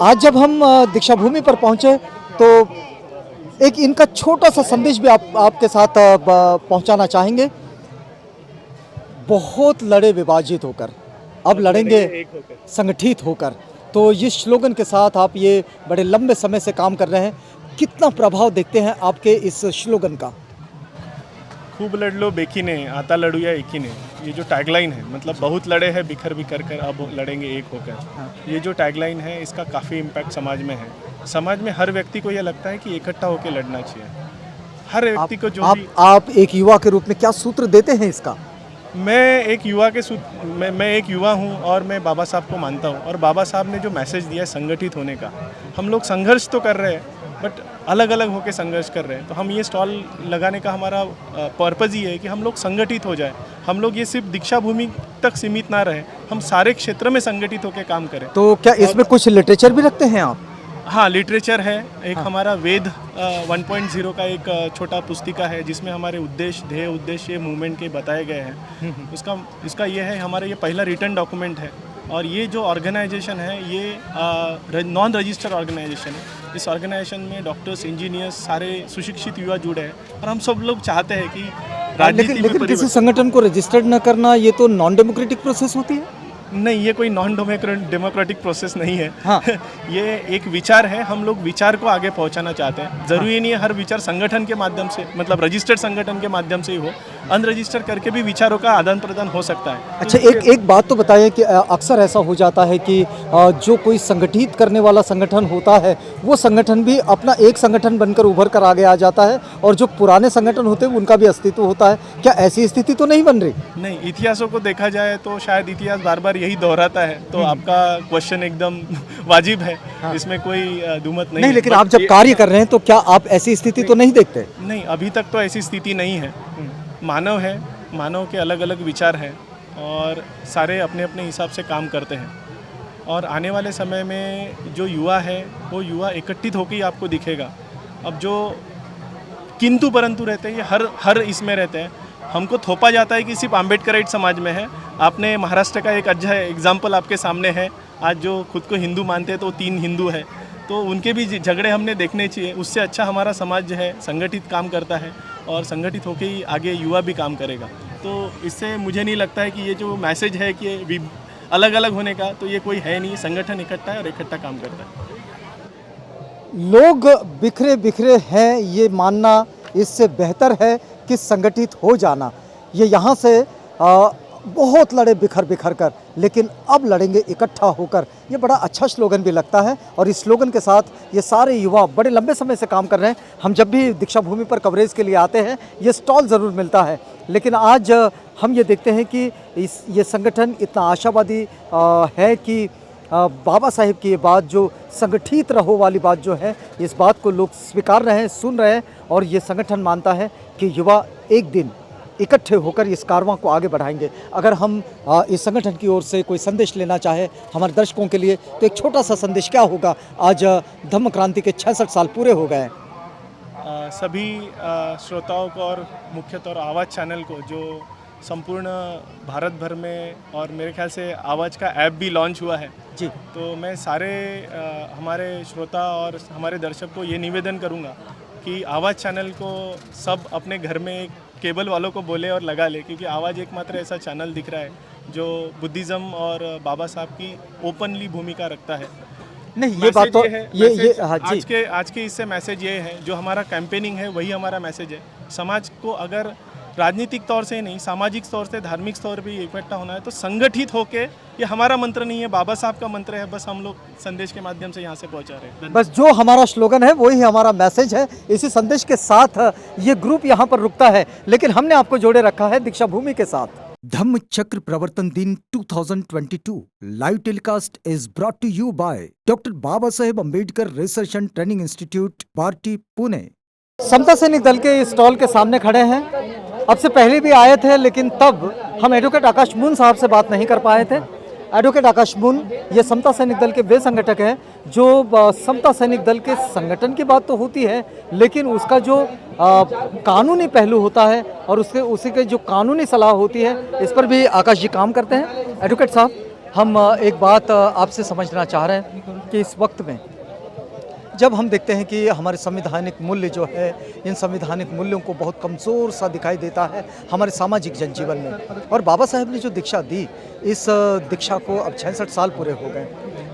आज जब हम दीक्षा भूमि पर पहुँचे तो एक इनका छोटा सा संदेश भी आपके साथ पहुंचाना चाहेंगे। बहुत लड़े विभाजित होकर, अब लड़ेंगे संगठित होकर। तो इस स्लोगन के साथ आप ये बड़े लंबे समय से काम कर रहे हैं, कितना प्रभाव देखते हैं आपके इस स्लोगन का? खूब लड़लो बेकीने, आता लड़ूया एकीने, ये जो टैगलाइन है, मतलब बहुत लड़े हैं बिखर बिखर कर, अब लड़ेंगे एक होकर। ये जो टैगलाइन है, इसका काफ़ी इम्पैक्ट समाज में है। समाज में हर व्यक्ति को ये लगता है कि इकट्ठा होकर लड़ना चाहिए। हर व्यक्ति को जो भी आप एक युवा के रूप में क्या सूत्र देते हैं इसका? मैं एक युवा हूँ और मैं बाबा साहब को मानता हूँ, और बाबा साहब ने जो मैसेज दिया है संगठित होने का, हम लोग संघर्ष तो कर रहे हैं बट अलग अलग होकर संघर्ष कर रहे हैं। तो हम ये स्टॉल लगाने का हमारा पर्पज़ ही है कि हम लोग संगठित हो जाए, हम लोग ये सिर्फ दीक्षा भूमि तक सीमित ना रहे, हम सारे क्षेत्र में संगठित होकर काम करें। तो क्या इसमें कुछ लिटरेचर भी रखते हैं आप? हाँ, लिटरेचर है। एक हमारा वेद 1.0 का एक छोटा पुस्तिका है जिसमें हमारे उद्देश्य, ध्येय उद्देश्य मूवमेंट के बताए गए हैं। उसका ये है, हमारा ये पहला रिटर्न डॉक्यूमेंट है। और ये जो ऑर्गेनाइजेशन है ये नॉन रजिस्टर्ड ऑर्गेनाइजेशन है। इस ऑर्गेनाइजेशन में डॉक्टर्स, इंजीनियर्स, सारे सुशिक्षित युवा जुड़े हैं, और हम सब लोग चाहते हैं कि राजनीति लेकिन किसी संगठन को रजिस्टर्ड न करना ये तो नॉन डेमोक्रेटिक प्रोसेस होती है? नहीं, ये कोई नॉन डेमोक्रेटिक प्रोसेस नहीं है। हाँ। ये एक विचार है, हम लोग विचार को आगे पहुंचाना चाहते हैं। ज़रूरी नहीं है हर विचार संगठन के माध्यम से, मतलब रजिस्टर्ड संगठन के माध्यम से ही हो, अनरजिस्टर्ड करके भी विचारों का आदान प्रदान हो सकता है। अच्छा, एक बात तो बताइए कि अक्सर ऐसा हो जाता है कि जो कोई संगठित करने वाला संगठन होता है वो संगठन भी अपना एक संगठन बनकर उभर कर आगे आ जाता है, और जो पुराने संगठन होते हैं उनका भी अस्तित्व होता है। क्या ऐसी स्थिति तो नहीं बन रही? नहीं, इतिहासों को देखा जाए तो शायद इतिहास बार बार यही दोहराता है। तो आपका क्वेश्चन एकदम वाजिब है। हाँ। इसमें कोई दुमत नहीं है। लेकिन आप जब कार्य कर रहे हैं तो क्या आप ऐसी स्थिति तो नहीं देखते? नहीं, अभी तक तो ऐसी स्थिति नहीं है। मानव है, मानव के अलग अलग विचार हैं, और सारे अपने अपने हिसाब से काम करते हैं। और आने वाले समय में जो युवा है वो युवा एकत्रित होकर ही आपको दिखेगा। अब जो किंतु परंतु रहते हैं ये हर इसमें रहते हैं। हमको थोपा जाता है कि सिर्फ अम्बेडकराइट समाज में है। आपने महाराष्ट्र का एक अच्छा एग्जाम्पल आपके सामने है। आज जो खुद को हिंदू मानते हैं तो 3 हिंदू है, तो उनके भी झगड़े हमने देखने चाहिए। उससे अच्छा हमारा समाज जो है संगठित काम करता है, और संगठित होकर ही आगे युवा भी काम करेगा। तो इससे मुझे नहीं लगता है कि ये जो मैसेज है कि अलग अलग होने का, तो ये कोई है नहीं। संगठन इकट्ठा है और इकट्ठा काम करता है। लोग बिखरे बिखरे हैं ये मानना इससे बेहतर है कि संगठित हो जाना। ये यहाँ से बहुत लड़े बिखर बिखर कर, लेकिन अब लड़ेंगे इकट्ठा होकर। ये बड़ा अच्छा स्लोगन भी लगता है, और इस स्लोगन के साथ ये सारे युवा बड़े लंबे समय से काम कर रहे हैं। हम जब भी दीक्षा भूमि पर कवरेज के लिए आते हैं ये स्टॉल ज़रूर मिलता है, लेकिन आज हम ये देखते हैं कि ये संगठन इतना आशावादी है कि बाबा साहेब की ये बात, जो संगठित रहो वाली बात जो है, इस बात को लोग स्वीकार रहे हैं, सुन रहे हैं, और ये संगठन मानता है कि युवा एक दिन इकट्ठे होकर इस कारवां को आगे बढ़ाएंगे। अगर हम इस संगठन की ओर से कोई संदेश लेना चाहे हमारे दर्शकों के लिए, तो एक छोटा सा संदेश क्या होगा? आज धम्म क्रांति के 66 साल पूरे हो गए। सभी श्रोताओं को और मुख्य तौर आवाज़ चैनल को, जो संपूर्ण भारत भर में, और मेरे ख्याल से आवाज़ का ऐप भी लॉन्च हुआ है जी, तो मैं सारे हमारे श्रोता और हमारे दर्शक को ये निवेदन करूँगा कि आवाज़ चैनल को सब अपने घर में केबल वालों को बोले और लगा ले, क्योंकि आवाज़ एकमात्र ऐसा चैनल दिख रहा है जो बुद्धिज़्म और बाबा साहब की ओपनली भूमिका रखता है। नहीं, ये बात तो ये हाँ जी, आज के इससे मैसेज ये है, जो हमारा कैंपेनिंग है वही हमारा मैसेज है। समाज को अगर राजनीतिक तौर से नहीं, सामाजिक तौर से, धार्मिक तौर पे इकट्ठा होना है तो संगठित होके, ये हमारा मंत्र नहीं है, बाबा साहब का मंत्र है, बस हम लोग संदेश के माध्यम से यहाँ से पहुँचा रहे हैं। बस जो हमारा स्लोगन है वही हमारा मैसेज है। इसी संदेश के साथ ये ग्रुप यहाँ पर रुकता है, लेकिन हमने आपको जोड़े रखा है दीक्षा भूमि के साथ। धम्म चक्र प्रवर्तन दिन 2022 live telecast is brought to you by doctor Baba Saheb Ambedkar research and training institute, party, Pune. Samata Sainik Dal के स्टॉल के सामने खड़े हैं। अब से पहले भी आए थे, लेकिन तब हम एडवोकेट आकाश मून साहब से बात नहीं कर पाए थे। एडवोकेट आकाश मून ये समता सैनिक दल के वे संगठक हैं जो समता सैनिक दल के संगठन की बात तो होती है, लेकिन उसका जो कानूनी पहलू होता है और उसी के जो कानूनी सलाह होती है, इस पर भी आकाश जी काम करते हैं। एडवोकेट साहब, हम एक बात आपसे समझना चाह रहे हैं कि इस वक्त में जब हम देखते हैं कि हमारे संवैधानिक मूल्य जो है, इन संवैधानिक मूल्यों को बहुत कमज़ोर सा दिखाई देता है हमारे सामाजिक जनजीवन में, और बाबा साहेब ने जो दीक्षा दी, इस दीक्षा को अब 66 साल पूरे हो गए।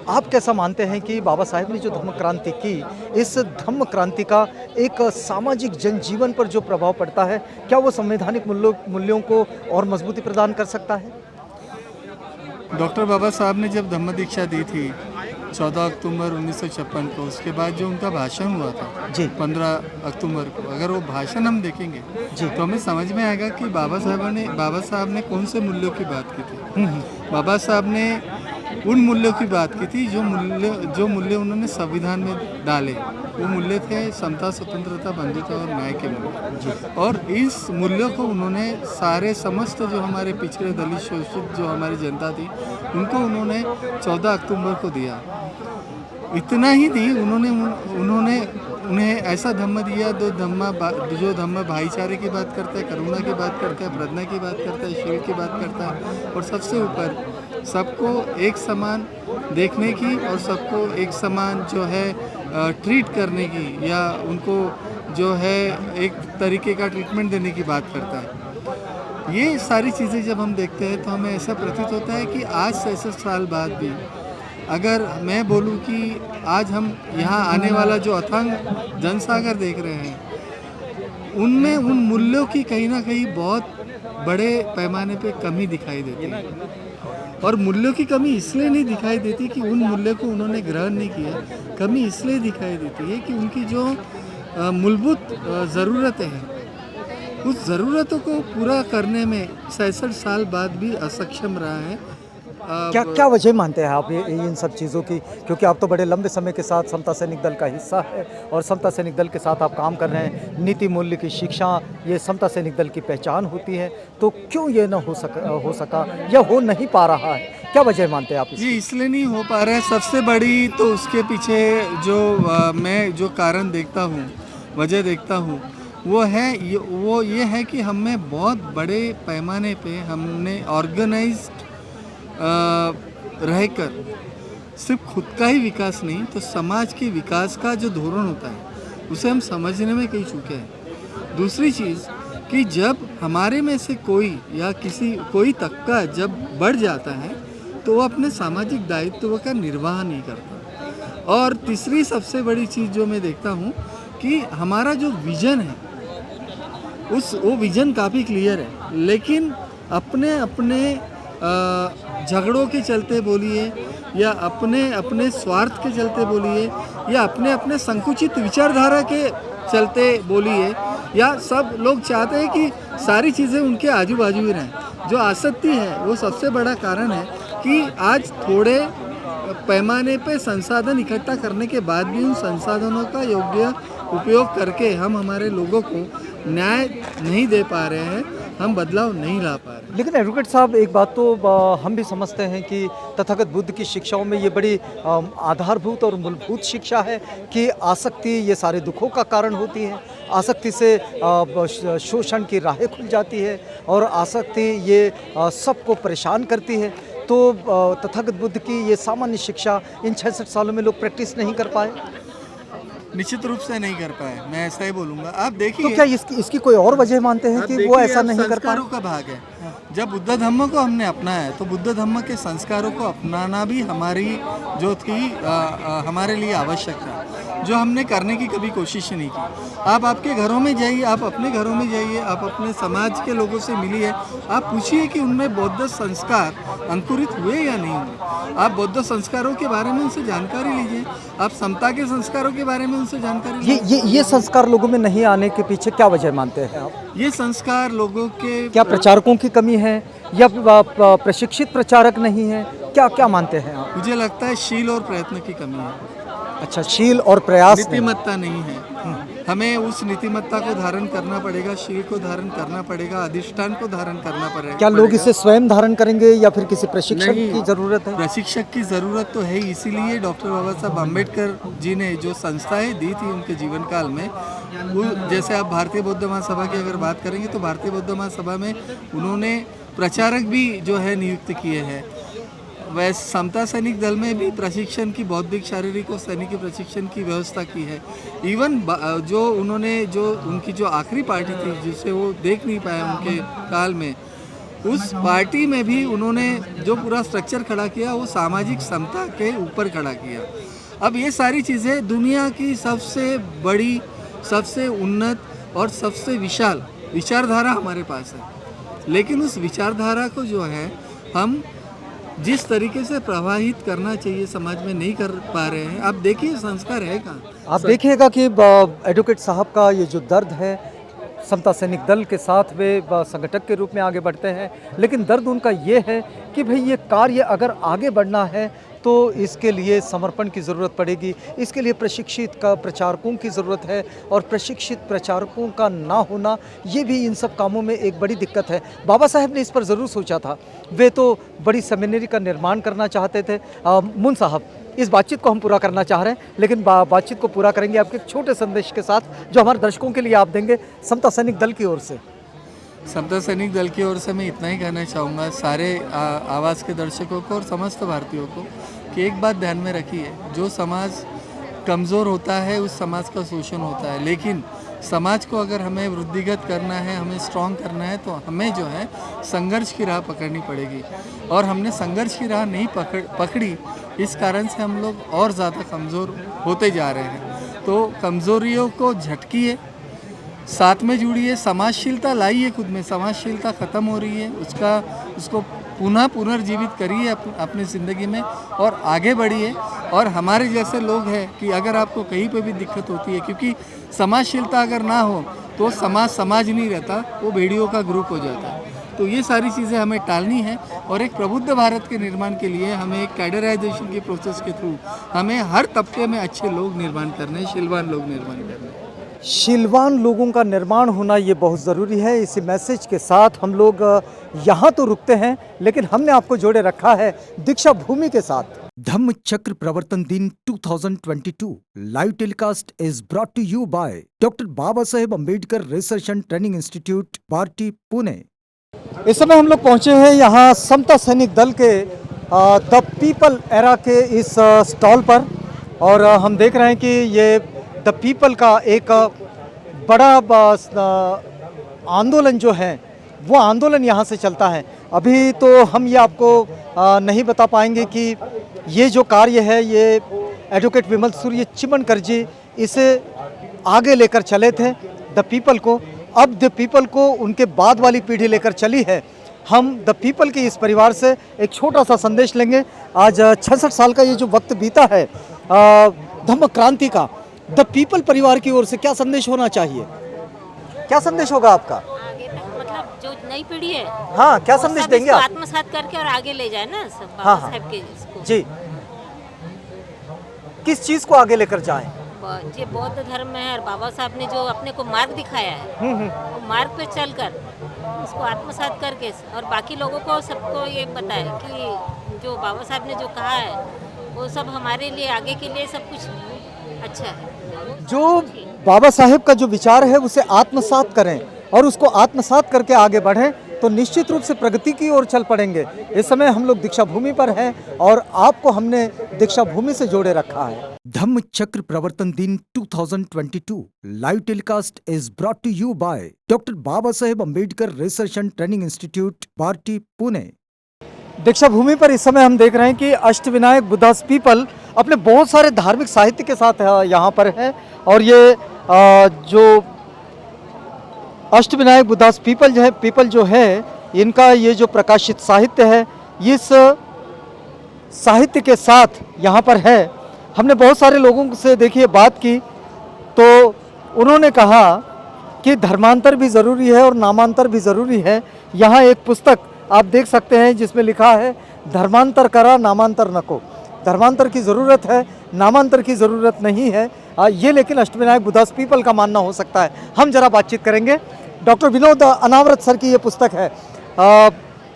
आप कैसा मानते हैं कि बाबा साहेब ने जो धम्म क्रांति की, इस धम्म क्रांति का एक सामाजिक जनजीवन पर जो प्रभाव पड़ता है, क्या वो संवैधानिक मूल्यों को और मजबूती प्रदान कर सकता है? डॉक्टर बाबा साहब ने जब धम्म दीक्षा दी थी 14 अक्टूबर 1956 को, उसके बाद जो उनका भाषण हुआ था जी 15 अक्टूबर को, अगर वो भाषण हम देखेंगे जी तो हमें समझ में आएगा कि बाबा साहब ने कौन से मूल्यों की बात की थी। बाबा साहब ने उन मूल्यों की बात की थी जो मूल्य उन्होंने संविधान में डाले। वो मूल्य थे समता, स्वतंत्रता, बंधुता और न्याय के मूल्य। और इस मूल्यों को उन्होंने सारे समस्त जो हमारे पिछड़े, दलित, शोषित जो हमारी जनता थी, उनको उन्होंने 14 अक्टूबर को दिया। इतना ही नहीं, उन्होंने उन्हें ऐसा धम्म दिया जो धम्म भाईचारे की बात करता है, करुणा की बात करता है, प्रज्ञा की बात करता है, शील की बात करता है, और सबसे ऊपर सबको एक समान देखने की और सबको एक समान जो है ट्रीट करने की, या उनको जो है एक तरीके का ट्रीटमेंट देने की बात करता है। ये सारी चीज़ें जब हम देखते हैं तो हमें ऐसा प्रतीत होता है कि आज 66 साल बाद भी अगर मैं बोलूं कि आज हम यहाँ आने वाला जो अथांग जनसागर देख रहे हैं, उनमें उन मूल्यों की कहीं ना कहीं बहुत बड़े पैमाने पे कमी दिखाई देती है। और मूल्यों की कमी इसलिए नहीं दिखाई देती कि उन मूल्यों को उन्होंने ग्रहण नहीं किया, कमी इसलिए दिखाई देती है कि उनकी जो मूलभूत ज़रूरतें हैं, उस ज़रूरतों को पूरा करने में 66 साल बाद भी असक्षम रहा है। क्या वजह मानते हैं आप इन सब चीज़ों की? क्योंकि आप तो बड़े लंबे समय के साथ समता सैनिक दल का हिस्सा है और समता सैनिक दल के साथ आप काम कर रहे हैं। नीति मूल्य की शिक्षा ये समता सैनिक दल की पहचान होती है, तो क्यों ये ना हो सका या हो नहीं पा रहा है? क्या वजह मानते हैं आप? जी, इसलिए नहीं हो पा रहा है। सबसे बड़ी तो उसके पीछे जो मैं जो कारण देखता हूँ, वजह देखता हूँ, वो ये है कि हमें बहुत बड़े पैमाने पे हमने ऑर्गेनाइज्ड रहकर सिर्फ खुद का ही विकास नहीं तो समाज के विकास का जो धोरण होता है उसे हम समझने में कहीं चूके हैं। दूसरी चीज़ कि जब हमारे में से कोई या कोई तबका जब बढ़ जाता है तो वो अपने सामाजिक दायित्व का निर्वाह नहीं करता। और तीसरी सबसे बड़ी चीज़ जो मैं देखता हूँ कि हमारा जो विज़न है वो विज़न काफ़ी क्लियर है, लेकिन अपने झगड़ों के चलते बोलिए या अपने स्वार्थ के चलते बोलिए या अपने संकुचित विचारधारा के चलते बोलिए, या सब लोग चाहते हैं कि सारी चीज़ें उनके आजू बाजू ही रहें। जो आसक्ति है वो सबसे बड़ा कारण है कि आज थोड़े पैमाने पे संसाधन इकट्ठा करने के बाद भी उन संसाधनों का योग्य उपयोग करके हम हमारे लोगों को न्याय नहीं दे पा रहे हैं, हम बदलाव नहीं ला पा रहे। लेकिन एडवोकेट साहब, एक बात तो हम भी समझते हैं कि तथागत बुद्ध की शिक्षाओं में ये बड़ी आधारभूत और मूलभूत शिक्षा है कि आसक्ति ये सारे दुखों का कारण होती है। आसक्ति से शोषण की राहें खुल जाती है और आसक्ति ये सबको परेशान करती है। तो तथागत बुद्ध की ये सामान्य शिक्षा इन 66 सालों में लोग प्रैक्टिस नहीं कर पाए। निश्चित रूप से नहीं कर पाए, मैं ऐसा ही बोलूँगा। आप देखिए, तो क्या इसकी कोई और वजह मानते हैं कि वो ऐसा नहीं कर पाए? संस्कारों का भाग है। जब बुद्ध धम्म को हमने अपनाया है तो बुद्ध धम्म के संस्कारों को अपनाना भी हमारी जो थी हमारे लिए आवश्यक था, जो हमने करने की कभी कोशिश नहीं की। आप आपके घरों में जाइए, आप अपने घरों में जाइए, आप अपने समाज के लोगों से मिलिए, आप पूछिए कि उनमें बौद्ध संस्कार अंकुरित हुए या नहीं हुए। आप बौद्ध संस्कारों के बारे में उनसे जानकारी लीजिए, आप समता के संस्कारों के बारे में उनसे जानकारी लीजिए। ये संस्कार लोगों में नहीं आने के पीछे क्या वजह मानते हैं आप? ये संस्कार लोगों के क्या प्रचारकों की कमी है या प्रशिक्षित प्रचारक नहीं है? क्या मानते हैं आप? मुझे लगता है शील और प्रयत्न की कमी है। अच्छा, शील और प्रयास, नीतिमत्ता नहीं है। हमें उस नीतिमत्ता को धारण करना पड़ेगा, शील को धारण करना पड़ेगा, अधिष्ठान को धारण करना पड़ेगा। क्या लोग इसे स्वयं धारण करेंगे या फिर किसी प्रशिक्षक की जरूरत है? प्रशिक्षक की जरूरत तो है, इसीलिए डॉक्टर बाबा साहब अम्बेडकर जी ने जो संस्थाएं दी थी उनके जीवन काल में, वो जैसे आप भारतीय बौद्ध महासभा की अगर बात करेंगे तो भारतीय बौद्ध महासभा में उन्होंने प्रचारक भी जो है नियुक्त किए हैं। वैसे समता सैनिक दल में भी प्रशिक्षण की, बौद्धिक, शारीरिक और सैनिकी प्रशिक्षण की व्यवस्था की है। इवन जो उनकी जो आखिरी पार्टी थी जिसे वो देख नहीं पाए उनके काल में, उस पार्टी में भी उन्होंने जो पूरा स्ट्रक्चर खड़ा किया वो सामाजिक समता के ऊपर खड़ा किया। अब ये सारी चीज़ें दुनिया की सबसे बड़ी, सबसे उन्नत और सबसे विशाल विचारधारा हमारे पास है, लेकिन उस विचारधारा को जो है हम जिस तरीके से प्रवाहित करना चाहिए समाज में नहीं कर पा रहे हैं। आप देखिए संस्कार है कहाँ। आप देखिएगा कि एडवोकेट साहब का ये जो दर्द है, समता सैनिक दल के साथ वे संगठक के रूप में आगे बढ़ते हैं, लेकिन दर्द उनका ये है कि भाई ये कार्य अगर आगे बढ़ना है तो इसके लिए समर्पण की ज़रूरत पड़ेगी, इसके लिए प्रशिक्षित का प्रचारकों की ज़रूरत है, और प्रशिक्षित प्रचारकों का ना होना ये भी इन सब कामों में एक बड़ी दिक्कत है। बाबा साहब ने इस पर ज़रूर सोचा था, वे तो बड़ी सेमिनरी का निर्माण करना चाहते थे। मुन साहब, इस बातचीत को हम पूरा करना चाह रहे हैं, लेकिन बातचीत को पूरा करेंगे आपके एक छोटे संदेश के साथ जो हमारे दर्शकों के लिए आप देंगे समता सैनिक दल की ओर से। समता सैनिक दल की ओर से मैं इतना ही कहना चाहूँगा सारे आवाज़ के दर्शकों को और समस्त भारतीयों को कि एक बात ध्यान में रखिए, जो समाज कमज़ोर होता है उस समाज का शोषण होता है, लेकिन समाज को अगर हमें वृद्धिगत करना है, हमें स्ट्रॉन्ग करना है, तो हमें जो है संघर्ष की राह पकड़नी पड़ेगी। और हमने संघर्ष की राह नहीं पकड़ी, इस कारण से हम लोग और ज़्यादा कमज़ोर होते जा रहे हैं। तो कमज़ोरियों को झटकिए, साथ में जुड़िए, समाजशीलता लाइए, खुद में समाजशीलता ख़त्म हो रही है, उसको पुनः पुनर्जीवित करिए अपनी ज़िंदगी में और आगे बढ़िए। और हमारे जैसे लोग हैं कि अगर आपको कहीं पे भी दिक्कत होती है, क्योंकि समाजशीलता अगर ना हो तो समाज नहीं रहता, वो भेड़ियों का ग्रुप हो जाता है। तो ये सारी चीज़ें हमें टालनी है और एक प्रबुद्ध भारत के निर्माण के लिए हमें एक कैडराइजेशन की प्रोसेस के थ्रू हमें हर तबके में अच्छे लोग निर्माण करने, शीलवान लोग निर्माण करने। शीलवान लोगों का निर्माण होना ये बहुत ज़रूरी है। इसी मैसेज के साथ हम लोग यहाँ तो रुकते हैं, लेकिन हमने आपको जोड़े रखा है दीक्षा भूमि के साथ। धम्म चक्र प्रवर्तन दिन 2022 live telecast is brought to you by doctor Baba Saheb Ambedkar research and training institute, party, Pune. इस समय हम लोग पहुँचे हैं यहाँ समता सैनिक दल के द पीपल एरा के इस स्टॉल पर, और हम देख रहे हैं कि ये द पीपल का एक बड़ा आंदोलन जो है वो आंदोलन यहाँ से चलता है। अभी तो हम ये आपको नहीं बता पाएंगे कि ये जो कार्य है ये एडवोकेट विमल सूर्य चिमनकर जी इसे आगे लेकर चले थे द पीपल को। अब द पीपल को उनके बाद वाली पीढ़ी लेकर चली है। हम द पीपल के इस परिवार से एक छोटा सा संदेश लेंगे। आज 66 साल का ये जो वक्त बीता है धम्म क्रांति का, द पीपल परिवार की ओर से क्या संदेश होना चाहिए, क्या संदेश होगा आपका आगे तक, मतलब जो नई पीढ़ी है, हाँ, क्या संदेश देंगे आप? आत्मसात करके और आगे ले जाए ना सब हाँ, बाबा साहब के इसको। जी, किस चीज को आगे लेकर जाएं? ये बौद्ध धर्म में है और बाबा साहब ने जो अपने को मार्ग दिखाया है, वो मार्ग पे चलकर उसको आत्मसात करके और बाकी लोगों को सबको ये बताए कि जो बाबा साहब ने जो कहा है वो सब हमारे लिए आगे के लिए सब कुछ अच्छा है। जो बाबा साहेब का जो विचार है उसे आत्मसात करें और उसको आत्मसात करके आगे बढ़ें तो निश्चित रूप से प्रगति की ओर चल पड़ेंगे। इस समय हम लोग दीक्षा भूमि पर हैं और आपको हमने दीक्षा भूमि से जोड़े रखा है। धम्म चक्र प्रवर्तन दिन 2022 live telecast is brought to you by doctor Baba Saheb Ambedkar research and training institute, party, Pune. दीक्षा भूमि पर इस समय हम देख रहे हैं कि अष्टविनायक बुद्धास पीपल अपने बहुत सारे धार्मिक साहित्य के साथ यहाँ पर है, और ये जो अष्टविनायक बुद्धास पीपल जो है इनका ये जो प्रकाशित साहित्य है, इस साहित्य के साथ यहाँ पर है। हमने बहुत सारे लोगों से देखिए बात की तो उन्होंने कहा कि धर्मांतर भी ज़रूरी है और नामांतर भी ज़रूरी है। यहाँ एक पुस्तक आप देख सकते हैं जिसमें लिखा है धर्मांतर करा नामांतर नको। धर्मांतर की ज़रूरत है, नामांतर की ज़रूरत नहीं है, ये लेकिन अष्टविनायक बुद्धास पीपल का मानना हो सकता है। हम जरा बातचीत करेंगे। डॉक्टर विनोद अनावरत सर की ये पुस्तक है।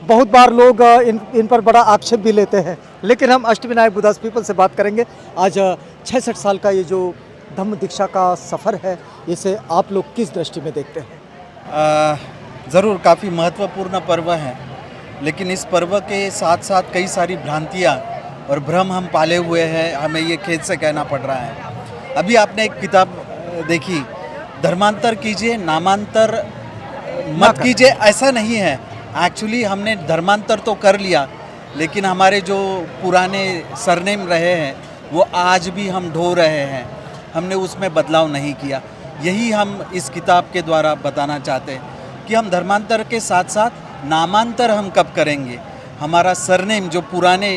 बहुत बार लोग इन पर बड़ा आक्षेप भी लेते हैं, लेकिन हम अष्टविनायक बुद्धास पीपल से बात करेंगे। आज 66 साल का ये जो धम्म दीक्षा का सफ़र है, इसे आप लोग किस दृष्टि में देखते हैं? ज़रूर काफ़ी महत्वपूर्ण पर्व है, लेकिन इस पर्व के साथ साथ कई सारी भ्रांतियाँ और भ्रम हम पाले हुए हैं, हमें ये खेद से कहना पड़ रहा है। अभी आपने एक किताब देखी, धर्मांतर कीजिए नामांतर मत कीजिए, ऐसा नहीं है। एक्चुअली हमने धर्मांतर तो कर लिया, लेकिन हमारे जो पुराने सरनेम रहे हैं वो आज भी हम ढो रहे हैं, हमने उसमें बदलाव नहीं किया। यही हम इस किताब के द्वारा बताना चाहते हैं कि हम धर्मांतर के साथ साथ नामांतर हम कब करेंगे। हमारा सरनेम जो पुराने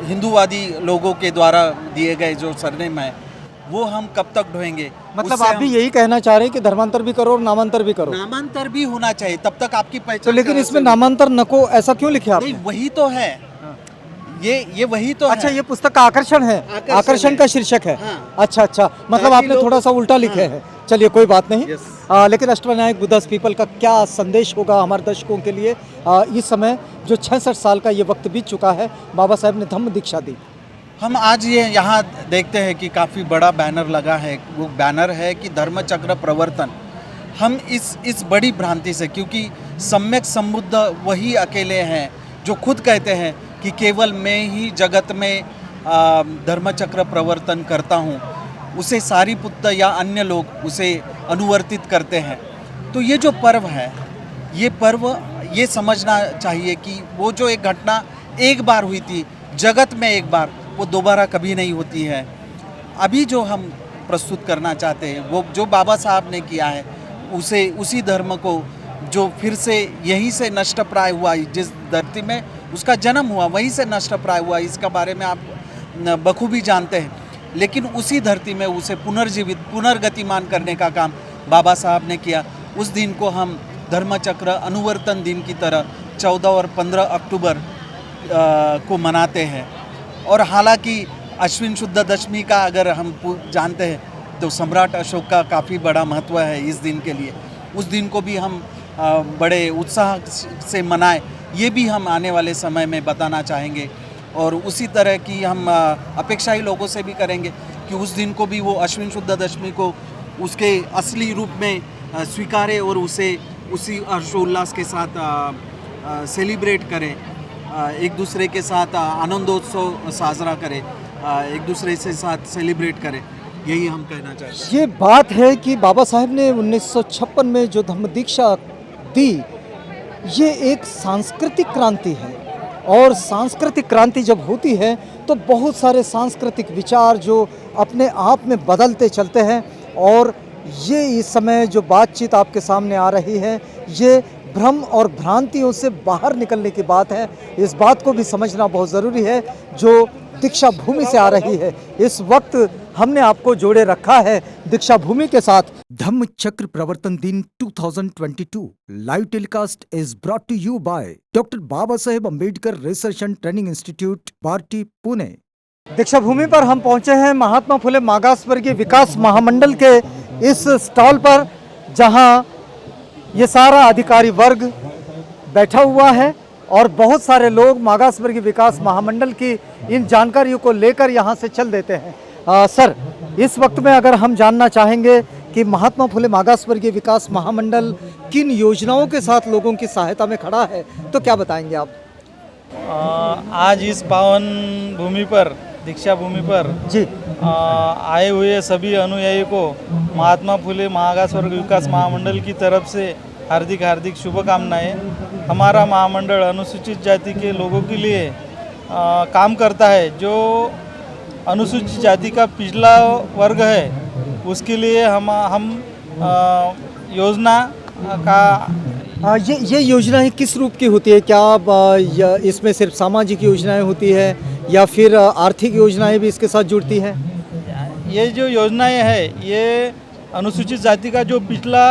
हिंदूवादी लोगों के द्वारा दिए गए जो सरनेम है वो हम कब तक ढोएंगे। मतलब उससे आप भी यही कहना चाह रहे हैं कि धर्मांतर भी करो और नामांतर भी करो। नामांतर भी होना चाहिए, तब तक आपकी पहचान। तो लेकिन इसमें नामांतर न को ऐसा क्यों लिखे आपने? नहीं, वही तो है। ये वही तो अच्छा है। ये पुस्तक का आकर्षण है, आकर्षण का शीर्षक है। हाँ। अच्छा अच्छा, मतलब आपने थोड़ा सा उल्टा लिखे है। चलिए कोई बात नहीं। यस। लेकिन अष्टविनायक बुद्धास पीपल का क्या संदेश होगा हमारे दर्शकों के लिए इस समय जो 66 साल का ये वक्त बीत चुका है, बाबा साहब ने धम्म दीक्षा दी। हम आज ये यहाँ देखते हैं कि काफ़ी बड़ा बैनर लगा है। वो बैनर है कि धर्म चक्र प्रवर्तन। हम इस बड़ी भ्रांति से, क्योंकि सम्यक संबुद्ध वही अकेले हैं जो खुद कहते हैं कि केवल मैं ही जगत में धर्म चक्र प्रवर्तन करता हूँ, उसे सारिपुत्र या अन्य लोग उसे अनुवर्तित करते हैं। तो ये जो पर्व है, ये पर्व ये समझना चाहिए कि वो जो एक घटना एक बार हुई थी जगत में, एक बार, वो दोबारा कभी नहीं होती है। अभी जो हम प्रस्तुत करना चाहते हैं वो जो बाबा साहब ने किया है, उसी धर्म को जो फिर से यहीं से नष्ट प्राय हुआ, जिस धरती में उसका जन्म हुआ वहीं से नष्ट प्राय हुआ, इसका बारे में आप बखूबी जानते हैं। लेकिन उसी धरती में उसे पुनर्जीवित, पुनर्गतिमान करने का काम बाबा साहब ने किया। उस दिन को हम धर्मचक्र अनुवर्तन दिन की तरह 14 और 15 अक्टूबर को मनाते हैं। और हालांकि अश्विन शुद्ध दशमी का अगर हम जानते हैं तो सम्राट अशोक का काफ़ी बड़ा महत्व है इस दिन के लिए। उस दिन को भी हम बड़े उत्साह से मनाएं, ये भी हम आने वाले समय में बताना चाहेंगे। और उसी तरह की हम अपेक्षा ही लोगों से भी करेंगे कि उस दिन को भी वो अश्विन शुद्ध दशमी को उसके असली रूप में स्वीकारें और उसे उसी हर्षोल्लास के साथ सेलिब्रेट करें, एक दूसरे के साथ आनंदोत्सव साजरा करें, एक दूसरे से साथ सेलिब्रेट करें, यही हम कहना चाहते हैं। ये बात है कि बाबा साहब ने 1956 में जो धम्म दीक्षा दी, ये एक सांस्कृतिक क्रांति है। और सांस्कृतिक क्रांति जब होती है तो बहुत सारे सांस्कृतिक विचार जो अपने आप में बदलते चलते हैं। और ये इस समय जो बातचीत आपके सामने आ रही है, ये भ्रम और भ्रांतियों से बाहर निकलने की बात है। इस बात को भी समझना बहुत ज़रूरी है जो दीक्षा भूमि से आ रही है। इस वक्त हमने आपको जोड़े रखा है दीक्षा भूमि के साथ। धम्म चक्र प्रवर्तन दिन 2022 live telecast is brought to you by doctor Baba Saheb Ambedkar research and training institute, Barty, Pune. दीक्षा भूमि पर हम पहुंचे हैं महात्मा फुले मागासवर्गीय विकास महामंडल के इस स्टॉल पर, जहां ये सारा अधिकारी वर्ग बैठा हुआ है और बहुत सारे लोग मागासवर्गीय विकास महामंडल की इन जानकारियों को लेकर यहाँ से चल देते हैं। सर, इस वक्त में अगर हम जानना चाहेंगे कि महात्मा फुले मागासवर्गीय विकास महामंडल किन योजनाओं के साथ लोगों की सहायता में खड़ा है, तो क्या बताएंगे आप? आज इस पावन भूमि पर, दीक्षा भूमि पर जी आए हुए सभी अनुयायी को महात्मा फुले मागासवर्ग विकास महामंडल की तरफ से हार्दिक हार्दिक शुभकामनाएं। हमारा महामंडल अनुसूचित जाति के लोगों के लिए काम करता है। जो अनुसूचित जाति का पिछला वर्ग है उसके लिए हम योजना का ये योजनाएं किस रूप की होती है? क्या इसमें सिर्फ सामाजिक योजनाएं होती है या फिर आर्थिक योजनाएं भी इसके साथ जुड़ती हैं? ये जो योजनाएं है ये अनुसूचित जाति का जो पिछला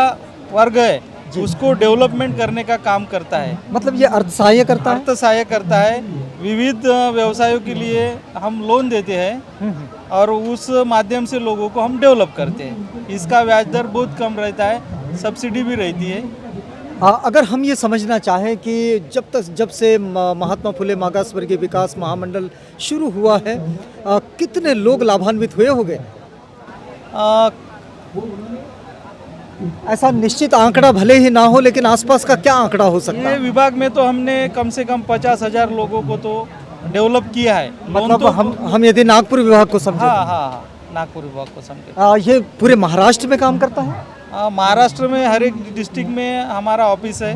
वर्ग है उसको डेवलपमेंट करने का काम करता है। मतलब ये अर्थ सहायक करता है? अर्थ सहायक करता है। विविध व्यवसायों के लिए हम लोन देते हैं और उस माध्यम से लोगों को हम डेवलप करते हैं। इसका ब्याज दर बहुत कम रहता है, सब्सिडी भी रहती है। अगर हम ये समझना चाहें कि जब से महात्मा फुले मागासवर्गीय विकास महामंडल शुरू हुआ है, कितने लोग लाभान्वित हुए होंगे? ऐसा निश्चित आंकड़ा भले ही ना हो, लेकिन आसपास का क्या आंकड़ा हो सकता है? ये विभाग में तो हमने कम से कम 50,000 लोगों को तो डेवलप किया है। मतलब तो हम यदि नागपुर विभाग को समझे, हाँ, नागपुर विभाग को समझे। ये पूरे महाराष्ट्र में काम करता है? महाराष्ट्र में हर एक डिस्ट्रिक्ट में हमारा ऑफिस है।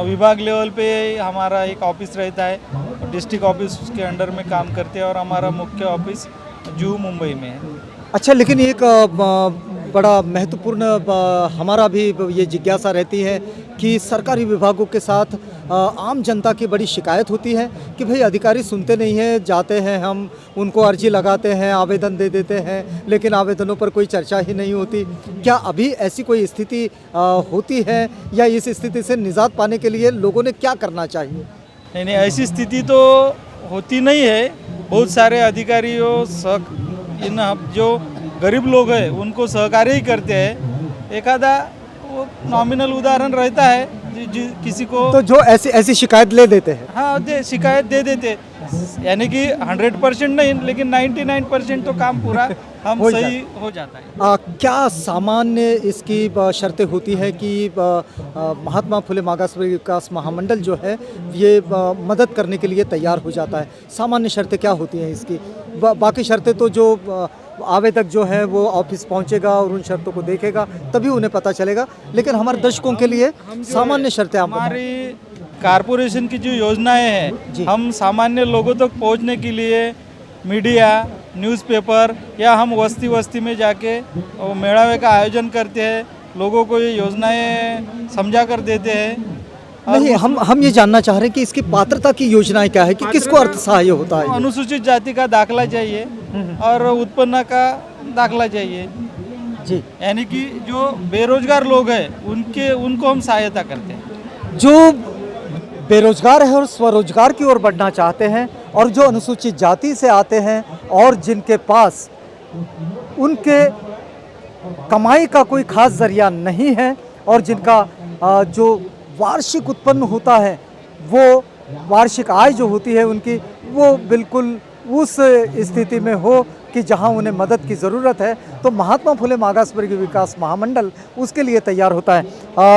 विभाग लेवल पे हमारा एक ऑफिस रहता है, डिस्ट्रिक्ट ऑफिस के अंडर में काम करते हैं और हमारा मुख्य ऑफिस जुहू मुंबई में है। अच्छा, लेकिन एक बड़ा महत्वपूर्ण हमारा भी ये जिज्ञासा रहती है कि सरकारी विभागों के साथ आम जनता की बड़ी शिकायत होती है कि भाई अधिकारी सुनते नहीं हैं, जाते हैं हम उनको अर्जी लगाते हैं, आवेदन दे देते हैं, लेकिन आवेदनों पर कोई चर्चा ही नहीं होती। क्या अभी ऐसी कोई स्थिति होती है या इस स्थिति से निजात पाने के लिए लोगों ने क्या करना चाहिए? नहीं, ऐसी स्थिति तो होती नहीं है। बहुत सारे अधिकारियों इन जो गरीब लोग हैं उनको सहकार्य ही करते हैं। एखादा वो नॉमिनल उदाहरण रहता है किसी को तो जो ऐसी शिकायत ले देते हैं। हाँ, शिकायत दे देते, यानी कि 100% नहीं लेकिन 99% तो काम पूरा हम सही हो जाता है। क्या सामान्य इसकी शर्तें होती है कि महात्मा फुले मागासवर्गीय विकास महामंडल जो है ये मदद करने के लिए तैयार हो जाता है? सामान्य शर्तें क्या होती हैं इसकी? बाकी शर्तें तो जो आवेदक जो है वो ऑफिस पहुंचेगा और उन शर्तों को देखेगा तभी उन्हें पता चलेगा, लेकिन हमारे दर्शकों के लिए सामान्य शर्तें हमारी कारपोरेशन की जो योजनाएं हैं हम सामान्य लोगों तक पहुंचने के लिए मीडिया, न्यूज़पेपर या हम बस्ती में जाके मेड़ावे का आयोजन करते हैं, लोगों को ये योजनाएं समझा कर देते हैं। नहीं, हम ये जानना चाह रहे हैं कि इसकी पात्रता की योजनाएं क्या है, कि किसको अर्थ सहाय होता है? अनुसूचित जाति का दाखला चाहिए और उत्पन्न का दाखला चाहिए जी, यानी कि जो बेरोजगार लोग हैं उनको हम सहायता करते हैं। जो बेरोजगार है और स्वरोजगार की ओर बढ़ना चाहते हैं और जो अनुसूचित जाति से आते हैं और जिनके पास उनके कमाई का कोई खास जरिया नहीं है और जिनका जो वार्षिक उत्पन्न होता है, वो वार्षिक आय जो होती है उनकी, वो बिल्कुल उस स्थिति में हो कि जहां उन्हें मदद की ज़रूरत है, तो महात्मा फुले मागासवर्गीय विकास महामंडल उसके लिए तैयार होता है।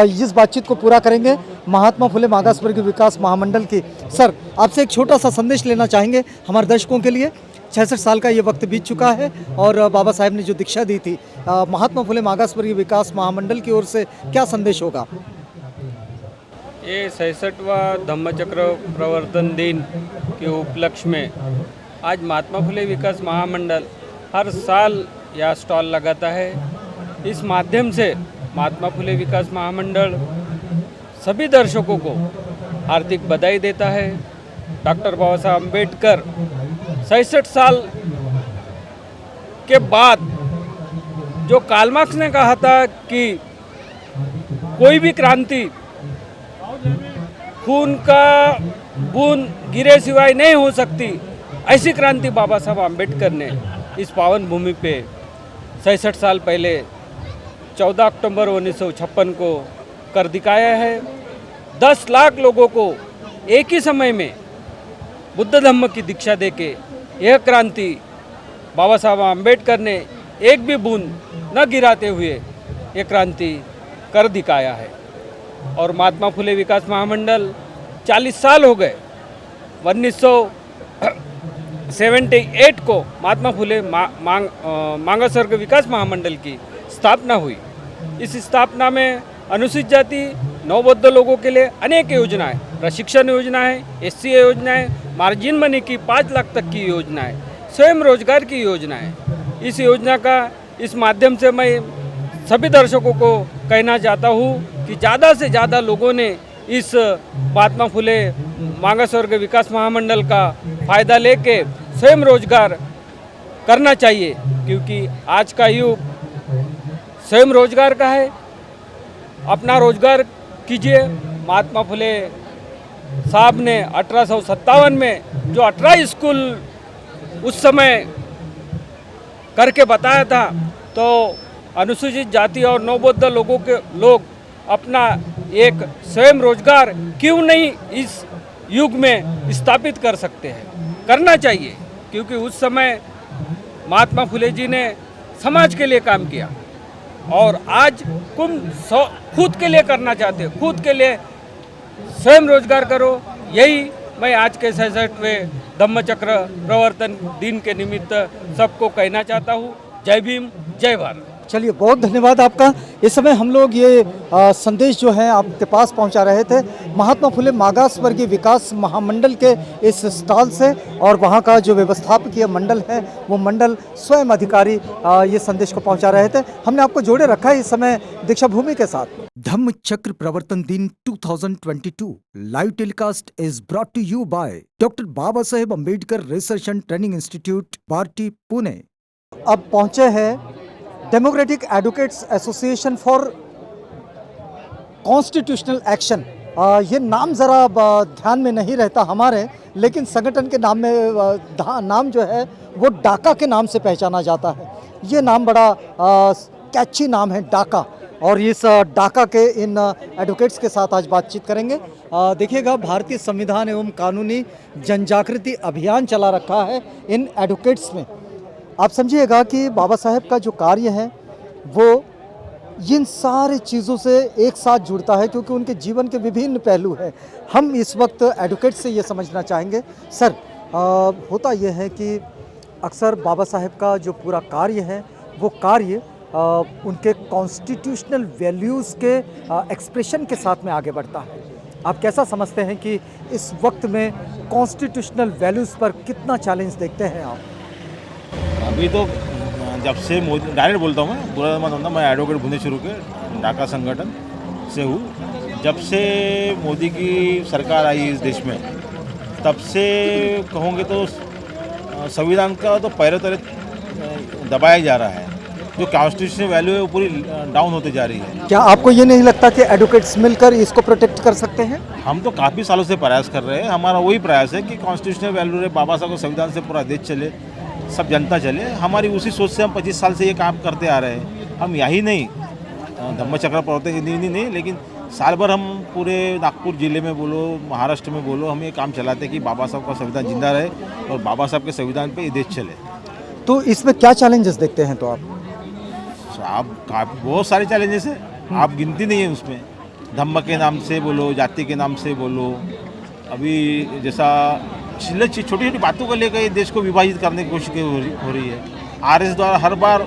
इस बातचीत को पूरा करेंगे महात्मा फुले मागासवर्गीय विकास महामंडल की। सर, आपसे एक छोटा सा संदेश लेना चाहेंगे हमारे दर्शकों के लिए। 66 साल का ये वक्त बीत चुका है और बाबा साहेब ने जो दीक्षा दी थी, महात्मा फुले मागासवर्गीय विकास महामंडल की ओर से क्या संदेश होगा? ये 66वां धम्मचक्र प्रवर्तन दिन के उपलक्ष्य में आज महात्मा फुले विकास महामंडल हर साल यह स्टॉल लगाता है। इस माध्यम से महात्मा फुले विकास महामंडल सभी दर्शकों को हार्दिक बधाई देता है। डॉक्टर बाबा साहब अम्बेडकर 66 साल के बाद जो कार्ल मार्क्स ने कहा था कि कोई भी क्रांति खून का बूंद गिरे सिवाय नहीं हो सकती, ऐसी क्रांति बाबा साहब अम्बेडकर ने इस पावन भूमि पे 66 साल पहले 14 अक्टूबर 1956 को कर दिखाया है। 10 लाख लोगों को एक ही समय में बुद्ध धम्म की दीक्षा देके यह क्रांति बाबा साहब अम्बेडकर ने एक भी बूंद न गिराते हुए ये क्रांति कर दिखाया है। और महात्मा फुले विकास महामंडल 40 साल हो गए। 1978 को महात्मा फुले मागासवर्ग विकास महामंडल की स्थापना हुई। इस स्थापना में अनुसूचित जाति नवबौद्ध लोगों के लिए अनेक योजनाएं, प्रशिक्षण योजनाएं, SC योजनाएं, मार्जिन मनी की 5 लाख तक की योजनाएं, स्वयं रोजगार की योजनाएं। इस योजना का इस माध्यम से मैं सभी दर्शकों को कहना चाहता हूँ कि ज़्यादा से ज़्यादा लोगों ने इस महात्मा फुले मागासवर्ग विकास महामंडल का फ़ायदा लेके स्वयं रोजगार करना चाहिए, क्योंकि आज का युग स्वयं रोजगार का है। अपना रोजगार कीजिए। महात्मा फुले साहब ने 1857 में जो 18 स्कूल उस समय करके बताया था, तो अनुसूचित जाति और नवबौद्ध लोग अपना एक स्वयं रोजगार क्यों नहीं इस युग में स्थापित कर सकते हैं? करना चाहिए, क्योंकि उस समय महात्मा फुले जी ने समाज के लिए काम किया और आज तुम खुद के लिए करना चाहते हो, खुद के लिए स्वयं रोजगार करो। यही मैं आज के 66वें धम्मचक्र प्रवर्तन दिन के निमित्त सबको कहना चाहता हूँ। जय भीम, जय भारत। चलिए, बहुत धन्यवाद आपका। इस समय हम लोग ये संदेश जो है आपके पास पहुंचा रहे थे महात्मा फुले मागास वर्गीय विकास महामंडल के इस स्टॉल से, और वहां का जो व्यवस्थापकीय मंडल है वो मंडल स्वयं अधिकारी ये संदेश को पहुंचा रहे थे। हमने आपको जोड़े रखा है इस समय दीक्षा भूमि के साथ। धम्म चक्र प्रवर्तन दिन 2022 live telecast is brought to you by doctor Baba Saheb Ambedkar research and training institute, Barty, Pune. अब पहुंचे हैं democratic advocates association for constitutional action. ये नाम ज़रा ध्यान में नहीं रहता हमारे, लेकिन संगठन के नाम में नाम जो है वो डाका के नाम से पहचाना जाता है। ये नाम बड़ा कैची नाम है, डाका, और इस डाका के इन एडवोकेट्स के साथ आज बातचीत करेंगे। देखिएगा, भारतीय संविधान एवं कानूनी जनजागृति अभियान चला रखा है इन एडवोकेट्स में। आप समझिएगा कि बाबा साहेब का जो कार्य है वो इन सारी चीज़ों से एक साथ जुड़ता है, क्योंकि उनके जीवन के विभिन्न पहलू हैं। हम इस वक्त एडवोकेट से ये समझना चाहेंगे, सर, होता यह है कि अक्सर बाबा साहेब का जो पूरा कार्य है वो कार्य उनके कॉन्स्टिट्यूशनल वैल्यूज़ के एक्सप्रेशन के साथ में आगे बढ़ता है। आप कैसा समझते हैं कि इस वक्त में कॉन्स्टिट्यूशनल वैल्यूज़ पर कितना चैलेंज देखते हैं आप? अभी तो जब से मोदी, डायरेक्ट बोलता हूँ मैं, पूरा मतलब मैं एडवोकेट भुवनेश्वर के डाका संगठन से हूँ। जब से मोदी की सरकार आई इस देश में, तब से कहूँगे तो संविधान का तो पैरों तले दबाया जा रहा है। जो कॉन्स्टिट्यूशनल वैल्यू है वो पूरी डाउन होते जा रही है। क्या आपको ये नहीं लगता कि एडवोकेट्स मिलकर इसको प्रोटेक्ट कर सकते हैं? हम तो काफ़ी सालों से प्रयास कर रहे हैं। हमारा वही प्रयास है कि कॉन्स्टिट्यूशनल वैल्यू रहे, बाबा साहब को संविधान से पूरा देश चले, सब जनता चले। हमारी उसी सोच से हम 25 साल से ये काम करते आ रहे हैं। हम यही नहीं धम्म चक्र प्रवर्तन नहीं, लेकिन साल भर हम पूरे नागपुर ज़िले में बोलो, महाराष्ट्र में बोलो, हम ये काम चलाते हैं कि बाबा साहब का संविधान जिंदा रहे और बाबा साहब के संविधान पे ये देश चले। तो इसमें क्या चैलेंजेस देखते हैं? तो आप बहुत सारे चैलेंजेस हैं, आप गिनती नहीं है उसमें। धम्म के नाम से बोलो, जाति के नाम से बोलो, अभी जैसा छोटी छोटी बातों को लेकर ये देश को विभाजित करने की कोशिश हो रही है। आरएस द्वारा हर बार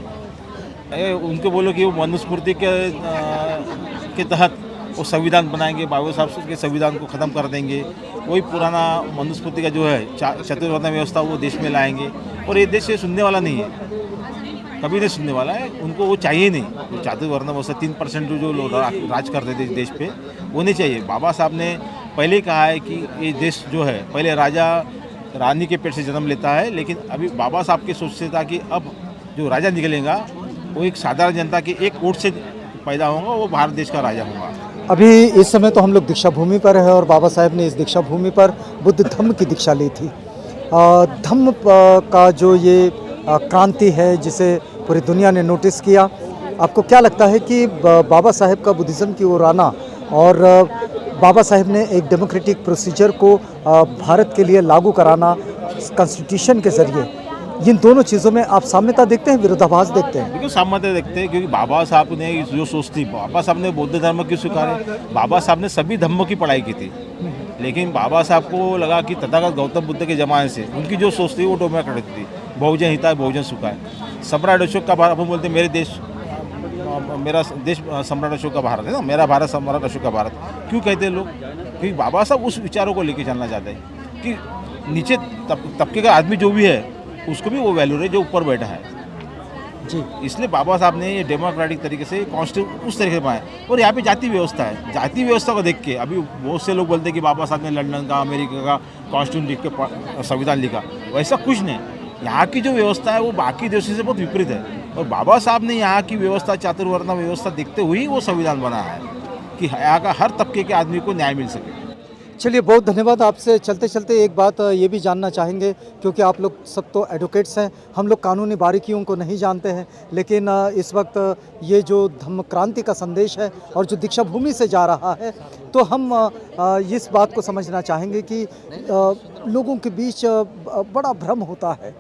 उनको बोलो कि वो मनुस्मृति के तहत वो संविधान बनाएंगे, बाबा साहब के संविधान को ख़त्म कर देंगे, वही पुराना मनुस्मृति का जो है चतुर्वर्ण व्यवस्था वो देश में लाएंगे। और ये देश ये सुनने वाला नहीं है, कभी नहीं सुनने वाला है। उनको वो चाहिए नहीं, वो चतुर्वर्ण व्यवस्था 3% जो लोग राज करते थे देश पे, वो नहीं चाहिए। बाबा साहब ने पहले ही कहा है कि ये देश जो है पहले राजा रानी के पेट से जन्म लेता है, लेकिन अभी बाबा साहब की सोच से था कि अब जो राजा निकलेगा वो एक साधारण जनता के एक वोट से पैदा होगा, वो भारत देश का राजा होगा। अभी इस समय तो हम लोग दीक्षा भूमि पर है और बाबा साहेब ने इस दीक्षा भूमि पर बुद्ध धम्म की दीक्षा ली थी। धम्म का जो ये क्रांति है जिसे पूरी दुनिया ने नोटिस किया, आपको क्या लगता है कि बाबा साहेब का बुद्धिज़्म की ओर आना और बाबा साहेब ने एक डेमोक्रेटिक प्रोसीजर को भारत के लिए लागू कराना कॉन्स्टिट्यूशन के ज़रिए, इन दोनों चीज़ों में आप साम्यता देखते हैं, विरोधाभास देखते हैं? बिल्कुल साम्यता देखते हैं, क्योंकि बाबा साहब ने जो सोच थी, बाबा साहब ने बौद्ध धर्म की स्वीकारे, बाबा साहब ने सभी धर्मों की पढ़ाई की थी, लेकिन बाबा साहब को लगा कि तथागत गौतम बुद्ध के ज़माने से उनकी जो सोच थी वो डेमोक्रेटिक थी, बहुजन हिताय बहुजन सुखाय। सम्राट अशोक का भारत, हम बोलते हैं मेरा देश सम्राट अशोक का भारत है ना, मेरा भारत सम्राट अशोक का भारत क्यों कहते हैं लोग? क्योंकि बाबा साहब उस विचारों को लेके चलना चाहते हैं कि नीचे तबके का आदमी जो भी है उसको भी वो वैल्यू रहे जो ऊपर बैठा है जी। इसलिए बाबा साहब ने ये डेमोक्रेटिक तरीके से कॉन्स्टिट्यूशन उस तरीके से बनाया। और यहाँ पे जाति व्यवस्था है, जाति व्यवस्था को देख के अभी बहुत से लोग बोलते हैं कि बाबा साहब ने लंदन का, अमेरिका का कॉन्स्टिट्यूशन लिख के संविधान लिखा, वैसा कुछ नहीं। यहाँ की जो व्यवस्था है वो बाकी देशों से बहुत विपरीत है, और बाबा साहब ने यहाँ की व्यवस्था चातुर्वर्ण व्यवस्था देखते हुए वो संविधान बनाया है कि यहाँ का हर तबके के आदमी को न्याय मिल सके। चलिए, बहुत धन्यवाद। आपसे चलते चलते एक बात ये भी जानना चाहेंगे, क्योंकि आप लोग सब तो एडवोकेट्स हैं, हम लोग कानूनी बारीकियों को नहीं जानते हैं, लेकिन इस वक्त ये जो धम्म क्रांति का संदेश है और जो दीक्षा भूमि से जा रहा है, तो हम इस बात को समझना चाहेंगे कि लोगों के बीच बड़ा भ्रम होता है।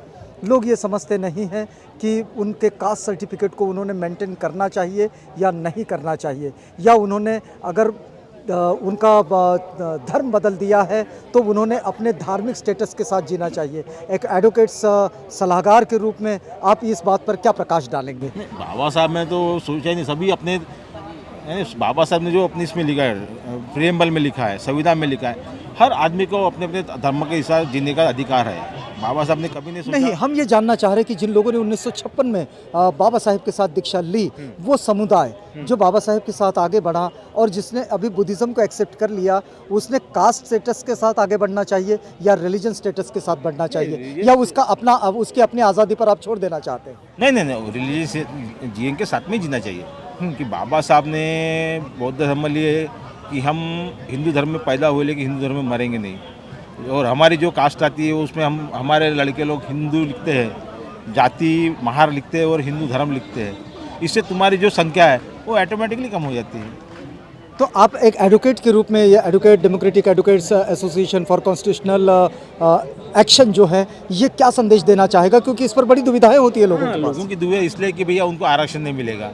लोग ये समझते नहीं हैं कि उनके कास्ट सर्टिफिकेट को उन्होंने मेंटेन करना चाहिए या नहीं करना चाहिए, या उन्होंने अगर उनका धर्म बदल दिया है तो उन्होंने अपने धार्मिक स्टेटस के साथ जीना चाहिए। एक एडवोकेट्स सलाहकार के रूप में आप इस बात पर क्या प्रकाश डालेंगे? बाबा साहब ने तो सोचा ही नहीं, सभी अपने बाबा साहब ने जो अपने इसमें लिखा है, प्रियम्बल में लिखा है, संविधान में लिखा है, हर आदमी को अपने अपने धर्म के हिसाब जीने का अधिकार है। बाबा साहब ने कभी नहीं सोचा। नहीं, हम ये जानना चाह रहे हैं कि जिन लोगों ने 1956 में बाबा साहेब के साथ दीक्षा ली, वो समुदाय जो बाबा साहेब के साथ आगे बढ़ा और जिसने अभी बुद्धिज़्म को एक्सेप्ट कर लिया, उसने कास्ट स्टेटस के साथ आगे बढ़ना चाहिए या रिलीजन स्टेटस के साथ बढ़ना चाहिए, या उसका अपना उसकी अपनी आज़ादी पर आप छोड़ देना चाहते हैं? नहीं, रिलीजियस जीवन के साथ में जीना चाहिए। कि बाबा साहब ने बौद्ध धर्म लिए कि हम हिंदू धर्म में पैदा हुए लेकिन हिंदू धर्म में मरेंगे नहीं, और हमारी जो कास्ट आती है उसमें हमारे लड़के लोग हिंदू लिखते हैं, जाति महार लिखते हैं और हिंदू धर्म लिखते हैं। इससे तुम्हारी जो संख्या है वो ऑटोमेटिकली कम हो जाती है। तो आप एक एडवोकेट के रूप में, ये advocate democratic advocates association for constitutional action जो है, ये क्या संदेश देना चाहेगा? क्योंकि इस पर बड़ी दुविधाएं होती है लोगों के पास। लोगों की दुविधा इसलिए कि भैया उनको आरक्षण नहीं मिलेगा।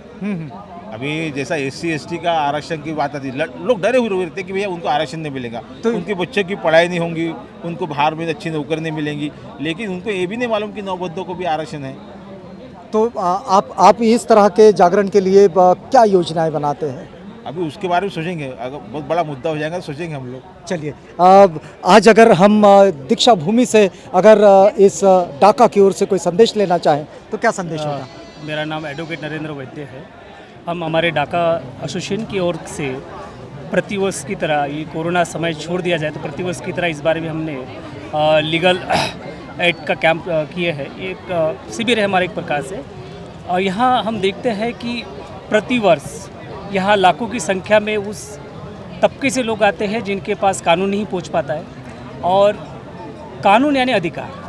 अभी जैसा SC ST का आरक्षण की बात आती है, लोग डरे हुए रहते कि भैया उनको आरक्षण नहीं मिलेगा, तो उनके बच्चे की पढ़ाई नहीं होंगी, उनको बाहर में अच्छी नौकरी नहीं मिलेंगी, लेकिन उनको ये भी नहीं मालूम कि नवबद्धों को भी आरक्षण है। तो आप इस तरह के जागरण के लिए क्या योजनाएं बनाते हैं? अभी उसके बारे में सोचेंगे, अगर बहुत बड़ा मुद्दा हो जाएगा तो सोचेंगे हम लोग। चलिए, आज अगर हम दीक्षा भूमि से अगर इस डाका की ओर से कोई संदेश लेना चाहें तो क्या संदेश होगा? मेरा नाम एडवोकेट नरेंद्र वैद्य है। हम हमारे डाका एसोसिएशन की ओर से प्रतिवर्ष की तरह, ये कोरोना समय छोड़ दिया जाए तो प्रतिवर्ष की तरह इस बार भी हमने लीगल एड का कैंप किए हैं। एक शिविर है हमारे एक प्रकार से, और यहाँ हम देखते हैं कि प्रतिवर्ष यहाँ लाखों की संख्या में उस तबके से लोग आते हैं जिनके पास कानून नहीं पहुँच पाता है, और कानून यानी अधिकार,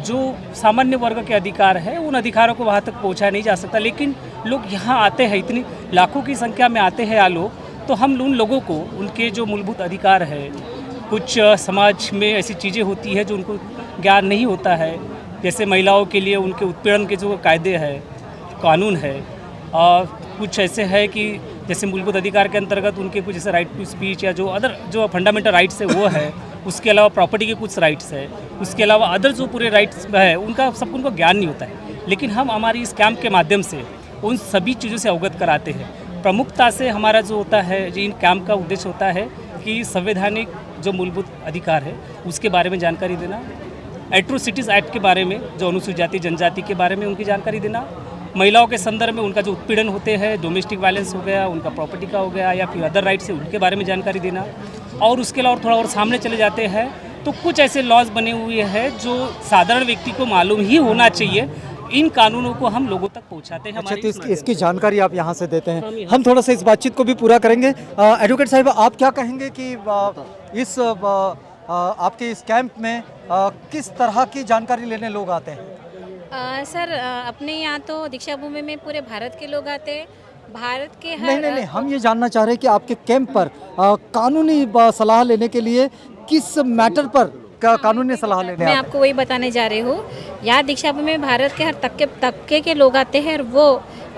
जो सामान्य वर्ग के अधिकार है, उन अधिकारों को वहाँ तक पहुँचाया नहीं जा सकता। लेकिन लोग यहाँ आते हैं, इतनी लाखों की संख्या में आते हैं लोग, तो हम उन लोगों को उनके जो मूलभूत अधिकार है, कुछ समाज में ऐसी चीज़ें होती है जो उनको ज्ञान नहीं होता है, जैसे महिलाओं के लिए उनके उत्पीड़न के जो कायदे हैं, कानून है, कुछ ऐसे है कि जैसे मूलभूत अधिकार के अंतर्गत उनके कुछ जैसे राइट टू स्पीच या जो अदर जो फंडामेंटल राइट्स है वो है, उसके अलावा प्रॉपर्टी के कुछ राइट्स है, उसके अलावा अदर जो पूरे राइट्स है उनका सबको उनको ज्ञान नहीं होता है। लेकिन हम हमारी इस कैंप के माध्यम से उन सभी चीज़ों से अवगत कराते हैं। प्रमुखता से हमारा जो होता है, जो इन कैंप का उद्देश्य होता है कि संवैधानिक जो मूलभूत अधिकार है उसके बारे में जानकारी देना, एट्रोसिटीज़ एक्ट के बारे में, जो अनुसूचित जाति जनजाति के बारे में उनकी जानकारी देना, महिलाओं के संदर्भ में उनका जो उत्पीड़न होते हैं, डोमेस्टिक वायलेंस हो गया, उनका प्रॉपर्टी का हो गया, या फिर अदर राइट्स है उनके बारे में जानकारी देना। और उसके अलावा थोड़ा और सामने चले जाते हैं तो कुछ ऐसे लॉज बने हुए हैं जो साधारण व्यक्ति को मालूम ही होना चाहिए, इन कानूनों को हम लोगों तक पहुंचाते हैं। अच्छा, तो इसकी जानकारी आप यहाँ से देते हैं। हम थोड़ा सा इस बातचीत को भी पूरा करेंगे। एडवोकेट साहब, आप क्या कहेंगे कि इस आपके इस कैंप में किस तरह की जानकारी लेने लोग आते हैं? सर, अपने यहाँ तो दीक्षा भूमि में पूरे भारत के लोग आते हैं। भारत के नहीं, हम ये जानना चाह रहे हैं कि आपके कैंप पर कानूनी सलाह लेने के लिए किस मैटर पर कानूनी सलाह लेने? मैं आपको वही बताने जा रही हूँ। यहाँ दीक्षा भूमि में भारत के हर तबके के लोग आते हैं, और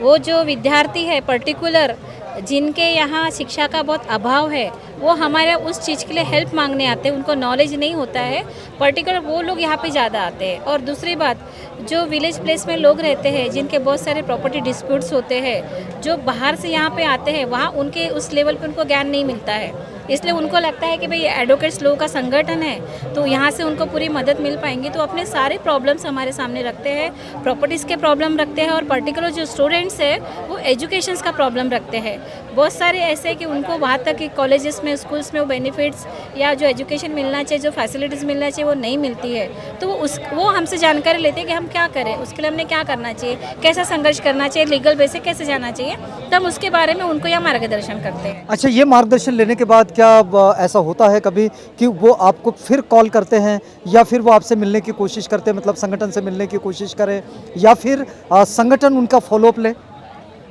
वो जो विद्यार्थी है पर्टिकुलर, जिनके यहाँ शिक्षा का बहुत अभाव है, वो हमारे उस चीज़ के लिए हेल्प मांगने आते हैं। उनको नॉलेज नहीं होता है पर्टिकुलर, वो लोग यहाँ पे ज़्यादा आते हैं। और दूसरी बात, जो विलेज प्लेस में लोग रहते हैं जिनके बहुत सारे प्रॉपर्टी डिस्प्यूट्स होते हैं, जो बाहर से यहाँ पे आते हैं, वहाँ उनके उस लेवल पे उनको ज्ञान नहीं मिलता है। इसलिए उनको लगता है कि भाई एडवोकेट्स लोगों का संगठन है तो यहाँ से उनको पूरी मदद मिल पाएंगी, तो अपने सारे प्रॉब्लम्स हमारे सामने रखते हैं। प्रॉपर्टीज़ के प्रॉब्लम रखते हैं, और पर्टिकुलर जो स्टूडेंट्स है वो एजुकेशंस का प्रॉब्लम रखते हैं। बहुत सारे ऐसे हैं कि उनको वहाँ तक कि कॉलेजेस में, स्कूल्स में वो बेनिफिट्स या जो एजुकेशन मिलना चाहिए, जो फैसिलिटीज़ मिलना चाहिए, वो नहीं मिलती है। तो वो हमसे जानकारी लेते हैं कि हम क्या करें, उसके लिए हमने क्या करना चाहिए, कैसा संघर्ष करना चाहिए, लीगल वे से कैसे जाना चाहिए, तो हम उसके बारे में उनको यहाँ मार्गदर्शन करते हैं। अच्छा, ये मार्गदर्शन लेने के बाद क्या ऐसा होता है कभी कि वो आपको फिर कॉल करते हैं, या फिर वो आपसे मिलने की कोशिश करते हैं, मतलब संगठन से मिलने की कोशिश करें, या फिर संगठन उनका फॉलोअप ले?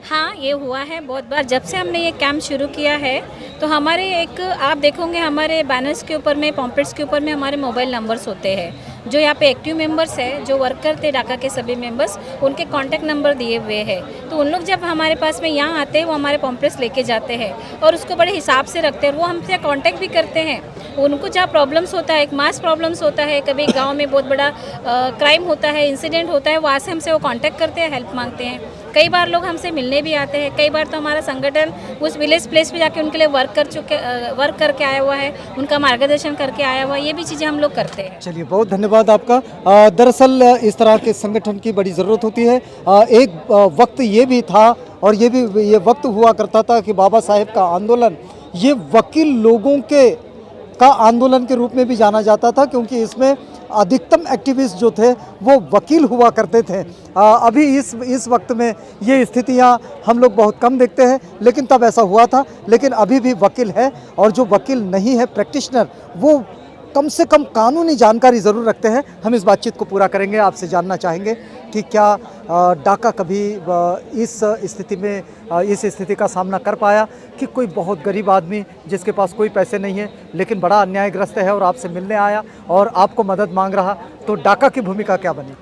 हाँ, ये हुआ है बहुत बार। जब से हमने ये कैंप शुरू किया है तो हमारे एक आप देखोगे हमारे बैनर्स के ऊपर में, पॉम्पलेट्स के ऊपर में हमारे मोबाइल नंबर्स होते हैं। जो यहाँ पे एक्टिव मेंबर्स है, जो वर्क करते हैं डाका के सभी मेंबर्स, उनके कॉन्टैक्ट नंबर दिए हुए हैं। तो उन लोग जब हमारे पास में यहाँ आते हैं वो हमारे पॉम्पलेट्स लेके जाते हैं और उसको बड़े हिसाब से रखते हैं। वो हमसे कॉन्टैक्ट भी करते हैं। उनको जहाँ प्रॉब्लम्स होता है, एक मास प्रॉब्लम्स होता है, कभी गाँव में बहुत बड़ा क्राइम होता है, इंसिडेंट होता है, वहाँ से हमसे वो कॉन्टैक्ट करते हैं, हेल्प मांगते हैं। कई बार लोग हमसे मिलने भी आते हैं। कई बार तो हमारा संगठन उस विलेज प्लेस पे जाके उनके लिए वर्क करके आया हुआ है, उनका मार्गदर्शन करके आया हुआ है। ये भी चीज़ें हम लोग करते हैं। चलिए, बहुत धन्यवाद आपका। दरअसल इस तरह के संगठन की बड़ी ज़रूरत होती है। एक वक्त ये भी था और ये वक्त हुआ करता था कि बाबा साहेब का आंदोलन ये वकील लोगों का आंदोलन के रूप में भी जाना जाता था, क्योंकि इसमें अधिकतम एक्टिविस्ट जो थे वो वकील हुआ करते थे। अभी इस वक्त में ये स्थितियां हम लोग बहुत कम देखते हैं, लेकिन तब ऐसा हुआ था। लेकिन अभी भी वकील है, और जो वकील नहीं है, प्रैक्टिशनर, वो कम से कम कानूनी जानकारी ज़रूर रखते हैं। हम इस बातचीत को पूरा करेंगे। आपसे जानना चाहेंगे कि क्या डाका कभी इस स्थिति का सामना कर पाया कि कोई बहुत गरीब आदमी जिसके पास कोई पैसे नहीं है लेकिन बड़ा अन्यायग्रस्त है और आपसे मिलने आया और आपको मदद मांग रहा, तो डाका की भूमिका क्या बनी?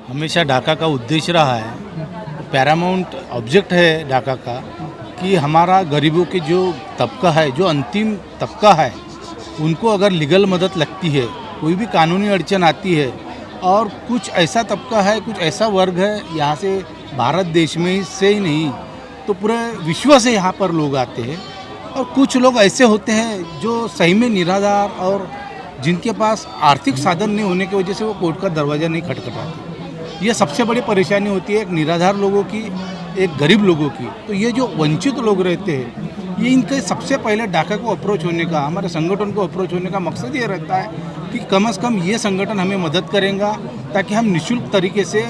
हमेशा डाका का उद्देश्य रहा है, पैरामाउंट ऑब्जेक्ट है डाका का, कि हमारा गरीबों के जो तबका है, जो अंतिम तबका है, उनको अगर लीगल मदद लगती है, कोई भी कानूनी अड़चन आती है, और कुछ ऐसा तबका है, कुछ ऐसा वर्ग है, यहाँ से भारत देश में से ही नहीं तो पूरे विश्व से यहाँ पर लोग आते हैं, और कुछ लोग ऐसे होते हैं जो सही में निराधार और जिनके पास आर्थिक साधन नहीं होने की वजह से वो कोर्ट का दरवाज़ा नहीं खटखटाते। ये सबसे बड़ी परेशानी होती है एक निराधार लोगों की, एक गरीब लोगों की। तो ये जो वंचित लोग रहते हैं, ये इनके सबसे पहले डाका को अप्रोच होने का, हमारे संगठन को अप्रोच होने का मकसद ये रहता है कि कम से कम ये संगठन हमें मदद करेगा ताकि हम निःशुल्क तरीके से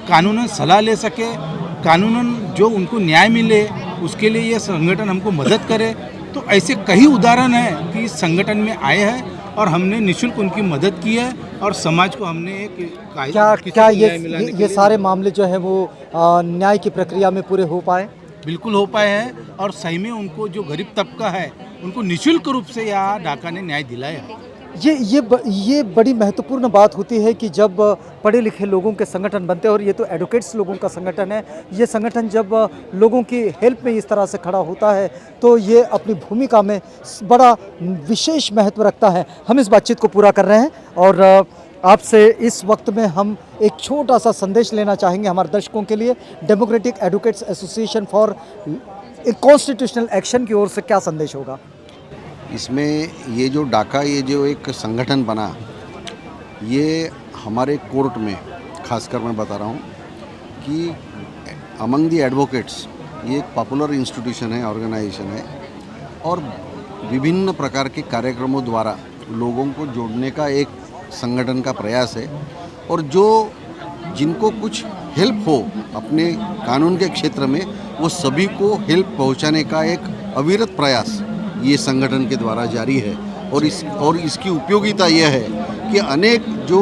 कानूनन सलाह ले सके, कानूनन जो उनको न्याय मिले उसके लिए ये संगठन हमको मदद करे। तो ऐसे कई उदाहरण हैं कि इस संगठन में आए हैं और हमने निःशुल्क उनकी मदद की है और समाज को हमने एक क्या ये सारे मामले जो है वो न्याय की प्रक्रिया में पूरे हो पाए? बिल्कुल हो पाए हैं, और सही में उनको जो गरीब तबका है उनको निःशुल्क रूप से यहाँ डाका ने न्याय दिलाया। ये बड़ी महत्वपूर्ण बात होती है कि जब पढ़े लिखे लोगों के संगठन बनते हैं, और ये तो एडवोकेट्स लोगों का संगठन है, ये संगठन जब लोगों की हेल्प में इस तरह से खड़ा होता है तो ये अपनी भूमिका में बड़ा विशेष महत्व रखता है। हम इस बातचीत को पूरा कर रहे हैं और आपसे इस वक्त में हम एक छोटा सा संदेश लेना चाहेंगे हमारे दर्शकों के लिए। Democratic advocates association for constitutional action की ओर से क्या संदेश होगा? इसमें ये जो डाका, ये जो एक संगठन बना, ये हमारे कोर्ट में, खासकर मैं बता रहा हूँ कि अमंग दी एडवोकेट्स, ये एक पॉपुलर इंस्टीट्यूशन है, ऑर्गेनाइजेशन है, और विभिन्न प्रकार के कार्यक्रमों द्वारा लोगों को जोड़ने का एक संगठन का प्रयास है। और जो जिनको कुछ हेल्प हो अपने कानून के क्षेत्र में, वो सभी को हेल्प पहुँचाने का एक अविरत प्रयास ये संगठन के द्वारा जारी है। और इसकी उपयोगिता यह है कि अनेक जो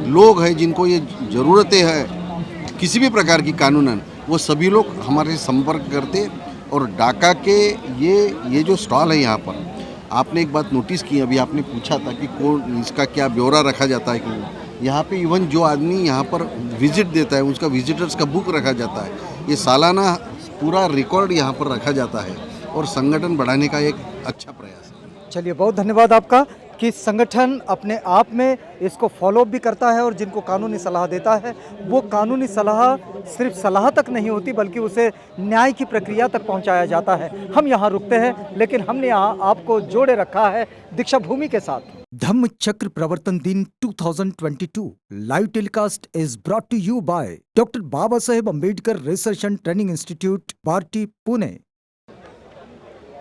लोग हैं जिनको ये ज़रूरतें हैं किसी भी प्रकार की कानूनन, वो सभी लोग हमारे संपर्क करते। और डाका के ये जो स्टॉल है यहाँ पर, आपने एक बात नोटिस की, अभी आपने पूछा था कि कौन इसका क्या ब्यौरा रखा जाता है कि यहाँ पे इवन जो आदमी यहाँ पर विजिट देता है उसका विजिटर्स का बुक रखा जाता है। ये सालाना पूरा रिकॉर्ड यहाँ पर रखा जाता है और संगठन बढ़ाने का एक अच्छा प्रयास है। चलिए, बहुत धन्यवाद आपका कि संगठन अपने आप में इसको फॉलो भी करता है और जिनको कानूनी सलाह देता है वो कानूनी सलाह सिर्फ सलाह तक नहीं होती बल्कि उसे न्याय की प्रक्रिया तक पहुंचाया जाता है। हम यहाँ रुकते हैं, लेकिन हमने यहाँ आपको जोड़े रखा है दीक्षा भूमि के साथ। धम्म चक्र प्रवर्तन दिन 2022 live telecast is brought to you by doctor Baba Saheb Ambedkar research and training institute, Barty, Pune.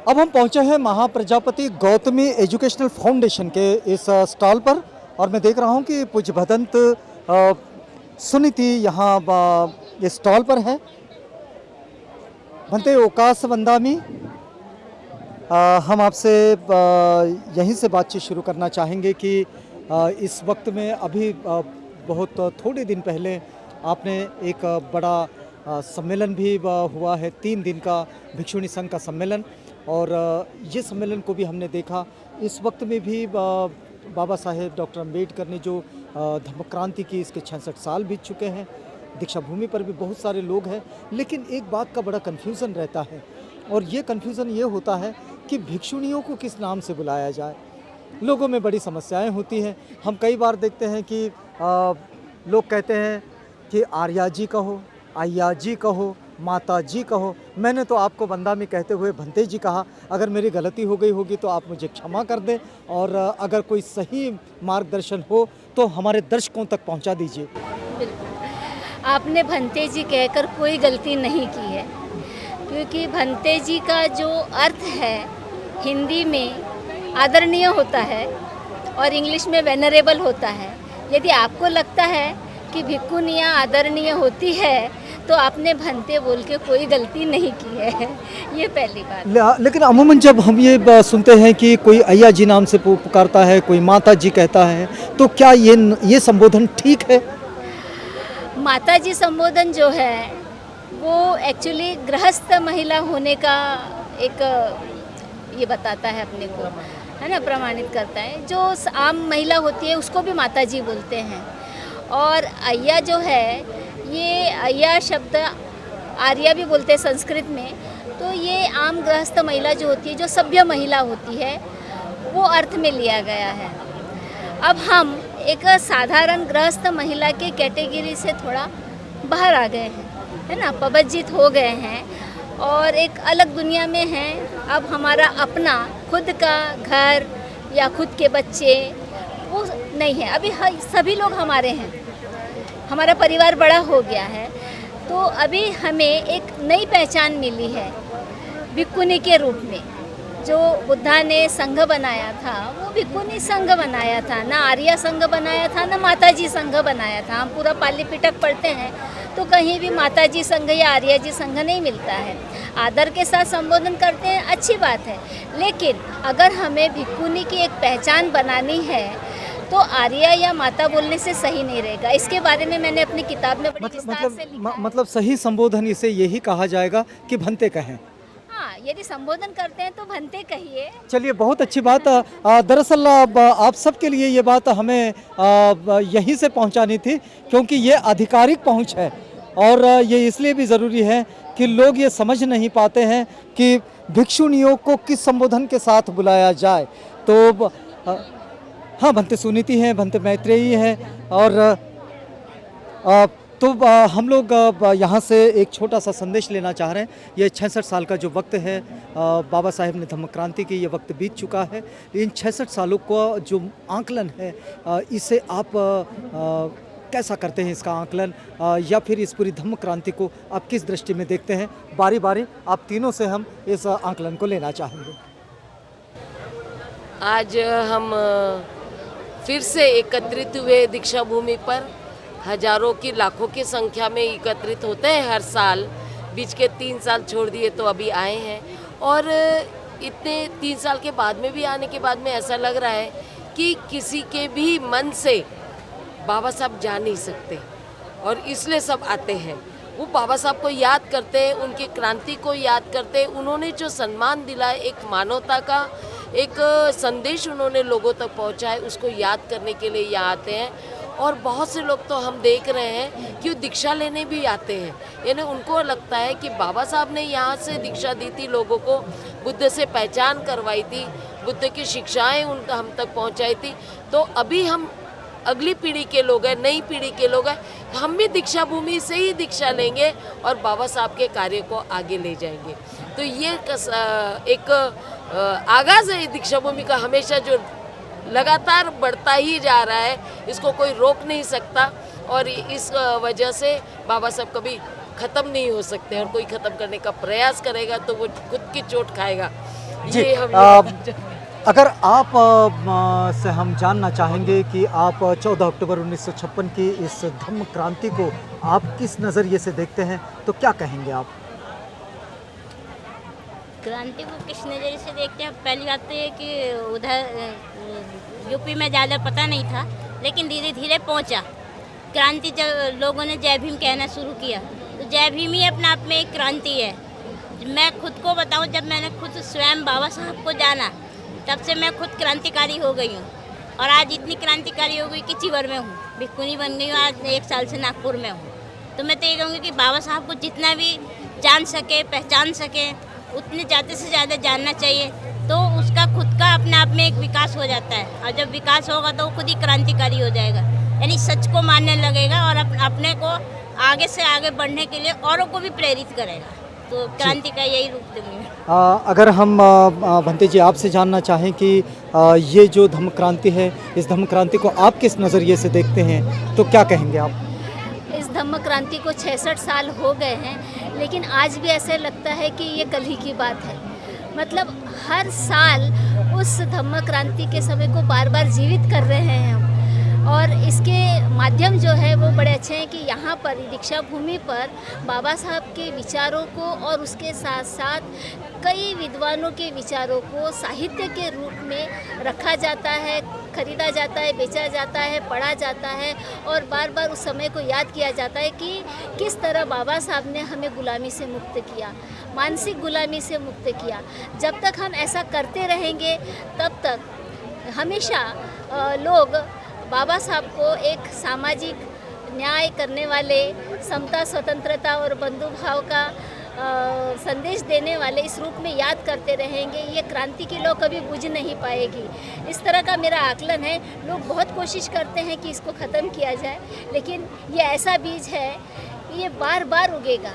अब हम पहुंचे हैं महाप्रजापति गौतमी एजुकेशनल फाउंडेशन के इस स्टॉल पर, और मैं देख रहा हूं कि पूज्य भदंत सुनीति यहाँ इस स्टॉल पर है। बनते ओकास वंदामी, हम आपसे यहीं से बातचीत शुरू करना चाहेंगे कि इस वक्त में अभी बहुत थोड़े दिन पहले आपने एक बड़ा सम्मेलन भी हुआ है, 3 दिन का भिक्षुणी संघ का सम्मेलन। और ये सम्मेलन को भी हमने देखा, इस वक्त में भी बाबा साहेब डॉक्टर अम्बेडकर ने जो धम्म क्रांति की, इसके 66 साल बीत चुके हैं। दीक्षा भूमि पर भी बहुत सारे लोग हैं, लेकिन एक बात का बड़ा कन्फ्यूज़न रहता है, और ये कन्फ्यूज़न ये होता है कि भिक्षुणियों को किस नाम से बुलाया जाए। लोगों में बड़ी समस्याएं होती हैं। हम कई बार देखते हैं कि लोग कहते हैं कि आर्या जी कहो, आया जी कहो, माता जी कहो। मैंने तो आपको बंदा में कहते हुए भंते जी कहा। अगर मेरी गलती हो गई होगी तो आप मुझे क्षमा कर दें, और अगर कोई सही मार्गदर्शन हो तो हमारे दर्शकों तक पहुंचा दीजिए। आपने भंते जी कहकर कोई गलती नहीं की है, क्योंकि भंते जी का जो अर्थ है हिंदी में आदरणीय होता है और इंग्लिश में वेनरेबल होता है। यदि आपको लगता है कि भिक्खुनियाँ आदरणीय होती है तो आपने भंते बोल के कोई गलती नहीं की है, ये पहली बात। लेकिन अमूमन जब हम ये सुनते हैं कि कोई अय्या जी नाम से पुकारता है, कोई माता जी कहता है, तो क्या ये संबोधन ठीक है? माता जी संबोधन जो है वो एक्चुअली गृहस्थ महिला होने का एक ये बताता है अपने को, है ना, प्रमाणित करता है। जो आम महिला होती है उसको भी माता जी बोलते हैं। और अय्या जो है, ये अय्या शब्द आर्या भी बोलते हैं संस्कृत में, तो ये आम गृहस्थ महिला जो होती है, जो सभ्य महिला होती है, वो अर्थ में लिया गया है। अब हम एक साधारण गृहस्थ महिला के कैटेगरी से थोड़ा बाहर आ गए हैं, है ना, पबज्जित हो गए हैं और एक अलग दुनिया में हैं। अब हमारा अपना खुद का घर या खुद के बच्चे वो नहीं है। अभी सभी लोग हमारे हैं, हमारा परिवार बड़ा हो गया है, तो अभी हमें एक नई पहचान मिली है भिक्खुनी के रूप में। जो बुद्धा ने संघ बनाया था वो भिक्खुनी संघ बनाया था, ना आर्या संघ बनाया था, ना माताजी संघ बनाया था। हम पूरा पाली पिटक पढ़ते हैं तो कहीं भी माताजी संघ या आर्या जी संघ नहीं मिलता है। आदर के साथ संबोधन करते हैं, अच्छी बात है, लेकिन अगर हमें भिक्खुनी की एक पहचान बनानी है तो आर्या या माता बोलने से सही नहीं रहेगा। इसके बारे में मैंने अपनी किताब में बड़ी विस्तार से लिखा है। मतलब सही संबोधन इसे यही कहा जाएगा कि भंते कहें। हाँ, यदि संबोधन करते हैं तो भंते कहिए। चलिए, बहुत अच्छी बात। दरअसल आप सबके लिए ये बात हमें यहीं से पहुंचानी थी, क्योंकि ये आधिकारिक पहुंच है और ये इसलिए भी ज़रूरी है कि लोग ये समझ नहीं पाते हैं कि भिक्षुणियों को किस संबोधन के साथ बुलाया जाए। तो हाँ, भंते सुनीति हैं, भंते मैत्रेयी हैं, और तो हम लोग यहाँ से एक छोटा सा संदेश लेना चाह रहे हैं। ये 66 साल का जो वक्त है, बाबा साहेब ने धम्म क्रांति की, ये वक्त बीत चुका है। इन 66 सालों का जो आंकलन है, इसे आप कैसा करते हैं, इसका आंकलन, या फिर इस पूरी धम्म क्रांति को आप किस दृष्टि में देखते हैं? बारी बारी आप तीनों से हम इस आंकलन को लेना चाहेंगे। आज हम फिर से एकत्रित हुए दीक्षा भूमि पर। हजारों की, लाखों की संख्या में एकत्रित होते हैं हर साल। बीच के 3 साल छोड़ दिए तो अभी आए हैं, और इतने 3 साल के बाद में भी आने के बाद में ऐसा लग रहा है कि किसी के भी मन से बाबा साहब जा नहीं सकते, और इसलिए सब आते हैं। वो बाबा साहब को याद करते हैं, उनकी क्रांति को याद करते हैं। उन्होंने जो सम्मान दिलाया, एक मानवता का एक संदेश उन्होंने लोगों तक पहुंचाया, उसको याद करने के लिए यहाँ आते हैं। और बहुत से लोग तो हम देख रहे हैं कि वो दीक्षा लेने भी आते हैं, यानी उनको लगता है कि बाबा साहब ने यहाँ से दीक्षा दी थी, लोगों को बुद्ध से पहचान करवाई थी, बुद्ध की शिक्षाएं उनका हम तक पहुँचाई थी। तो अभी हम अगली पीढ़ी के लोग हैं, नई पीढ़ी के लोग हैं, हम भी दीक्षा भूमि से ही दीक्षा लेंगे और बाबा साहब के कार्य को आगे ले जाएंगे। तो ये एक आगाज़ है दीक्षा भूमि का, हमेशा जो लगातार बढ़ता ही जा रहा है, इसको कोई रोक नहीं सकता। और इस वजह से बाबा साहब कभी ख़त्म नहीं हो सकते, और कोई ख़त्म करने का प्रयास करेगा तो वो खुद की चोट खाएगा। ये हम अगर आप से हम जानना चाहेंगे कि आप 14 अक्टूबर 1956 की इस धम्म क्रांति को आप किस नज़रिए से देखते हैं, तो क्या कहेंगे आप? क्रांति को किस नज़रिए से देखते हैं? पहली बात तो ये कि उधर यूपी में ज़्यादा पता नहीं था, लेकिन धीरे धीरे पहुंचा, क्रांति जब लोगों ने जय भीम कहना शुरू किया, तो जय भीम ही अपने आप में एक क्रांति है। मैं खुद को बताऊं, जब मैंने खुद स्वयं बाबा साहब को जाना, तब से मैं खुद क्रांतिकारी हो गई हूँ। और आज इतनी क्रांतिकारी हो गई कि चिवर में हूँ, भिक्खुनी बन गई हूँ। आज 1 साल से नागपुर में हूँ। तो मैं तो ये कहूँगी कि बाबा साहब को जितना भी जान सके, पहचान सके, उतने ज़्यादा से ज़्यादा जानना चाहिए। तो उसका खुद का अपने आप में एक विकास हो जाता है, और जब विकास होगा तो वो खुद ही क्रांतिकारी हो जाएगा, यानी सच को मानने लगेगा और अपने को आगे से आगे बढ़ने के लिए औरों को भी प्रेरित करेगा। तो क्रांति का यही रूप दूंगी। अगर हम भंते जी आपसे जानना चाहें कि ये जो धम्म क्रांति है, इस धम्म क्रांति को आप किस नज़रिए से देखते हैं, तो क्या कहेंगे आप? इस धम्म क्रांति को 66 साल हो गए हैं, लेकिन आज भी ऐसे लगता है कि ये कल ही की बात है। मतलब हर साल उस धम्म क्रांति के समय को बार बार जीवित कर रहे हैं हम, और इसके माध्यम जो है वो बड़े अच्छे हैं कि यहाँ पर दीक्षा भूमि पर बाबा साहब के विचारों को और उसके साथ साथ कई विद्वानों के विचारों को साहित्य के रूप में रखा जाता है, खरीदा जाता है, बेचा जाता है, पढ़ा जाता है, और बार बार उस समय को याद किया जाता है कि किस तरह बाबा साहब ने हमें गुलामी से मुक्त किया, मानसिक गुलामी से मुक्त किया। जब तक हम ऐसा करते रहेंगे तब तक हमेशा लोग बाबा साहब को एक सामाजिक न्याय करने वाले, समता, स्वतंत्रता और बंधुभाव का संदेश देने वाले इस रूप में याद करते रहेंगे। ये क्रांति की लौ कभी बुझ नहीं पाएगी, इस तरह का मेरा आकलन है। लोग बहुत कोशिश करते हैं कि इसको ख़त्म किया जाए, लेकिन ये ऐसा बीज है कि ये बार बार उगेगा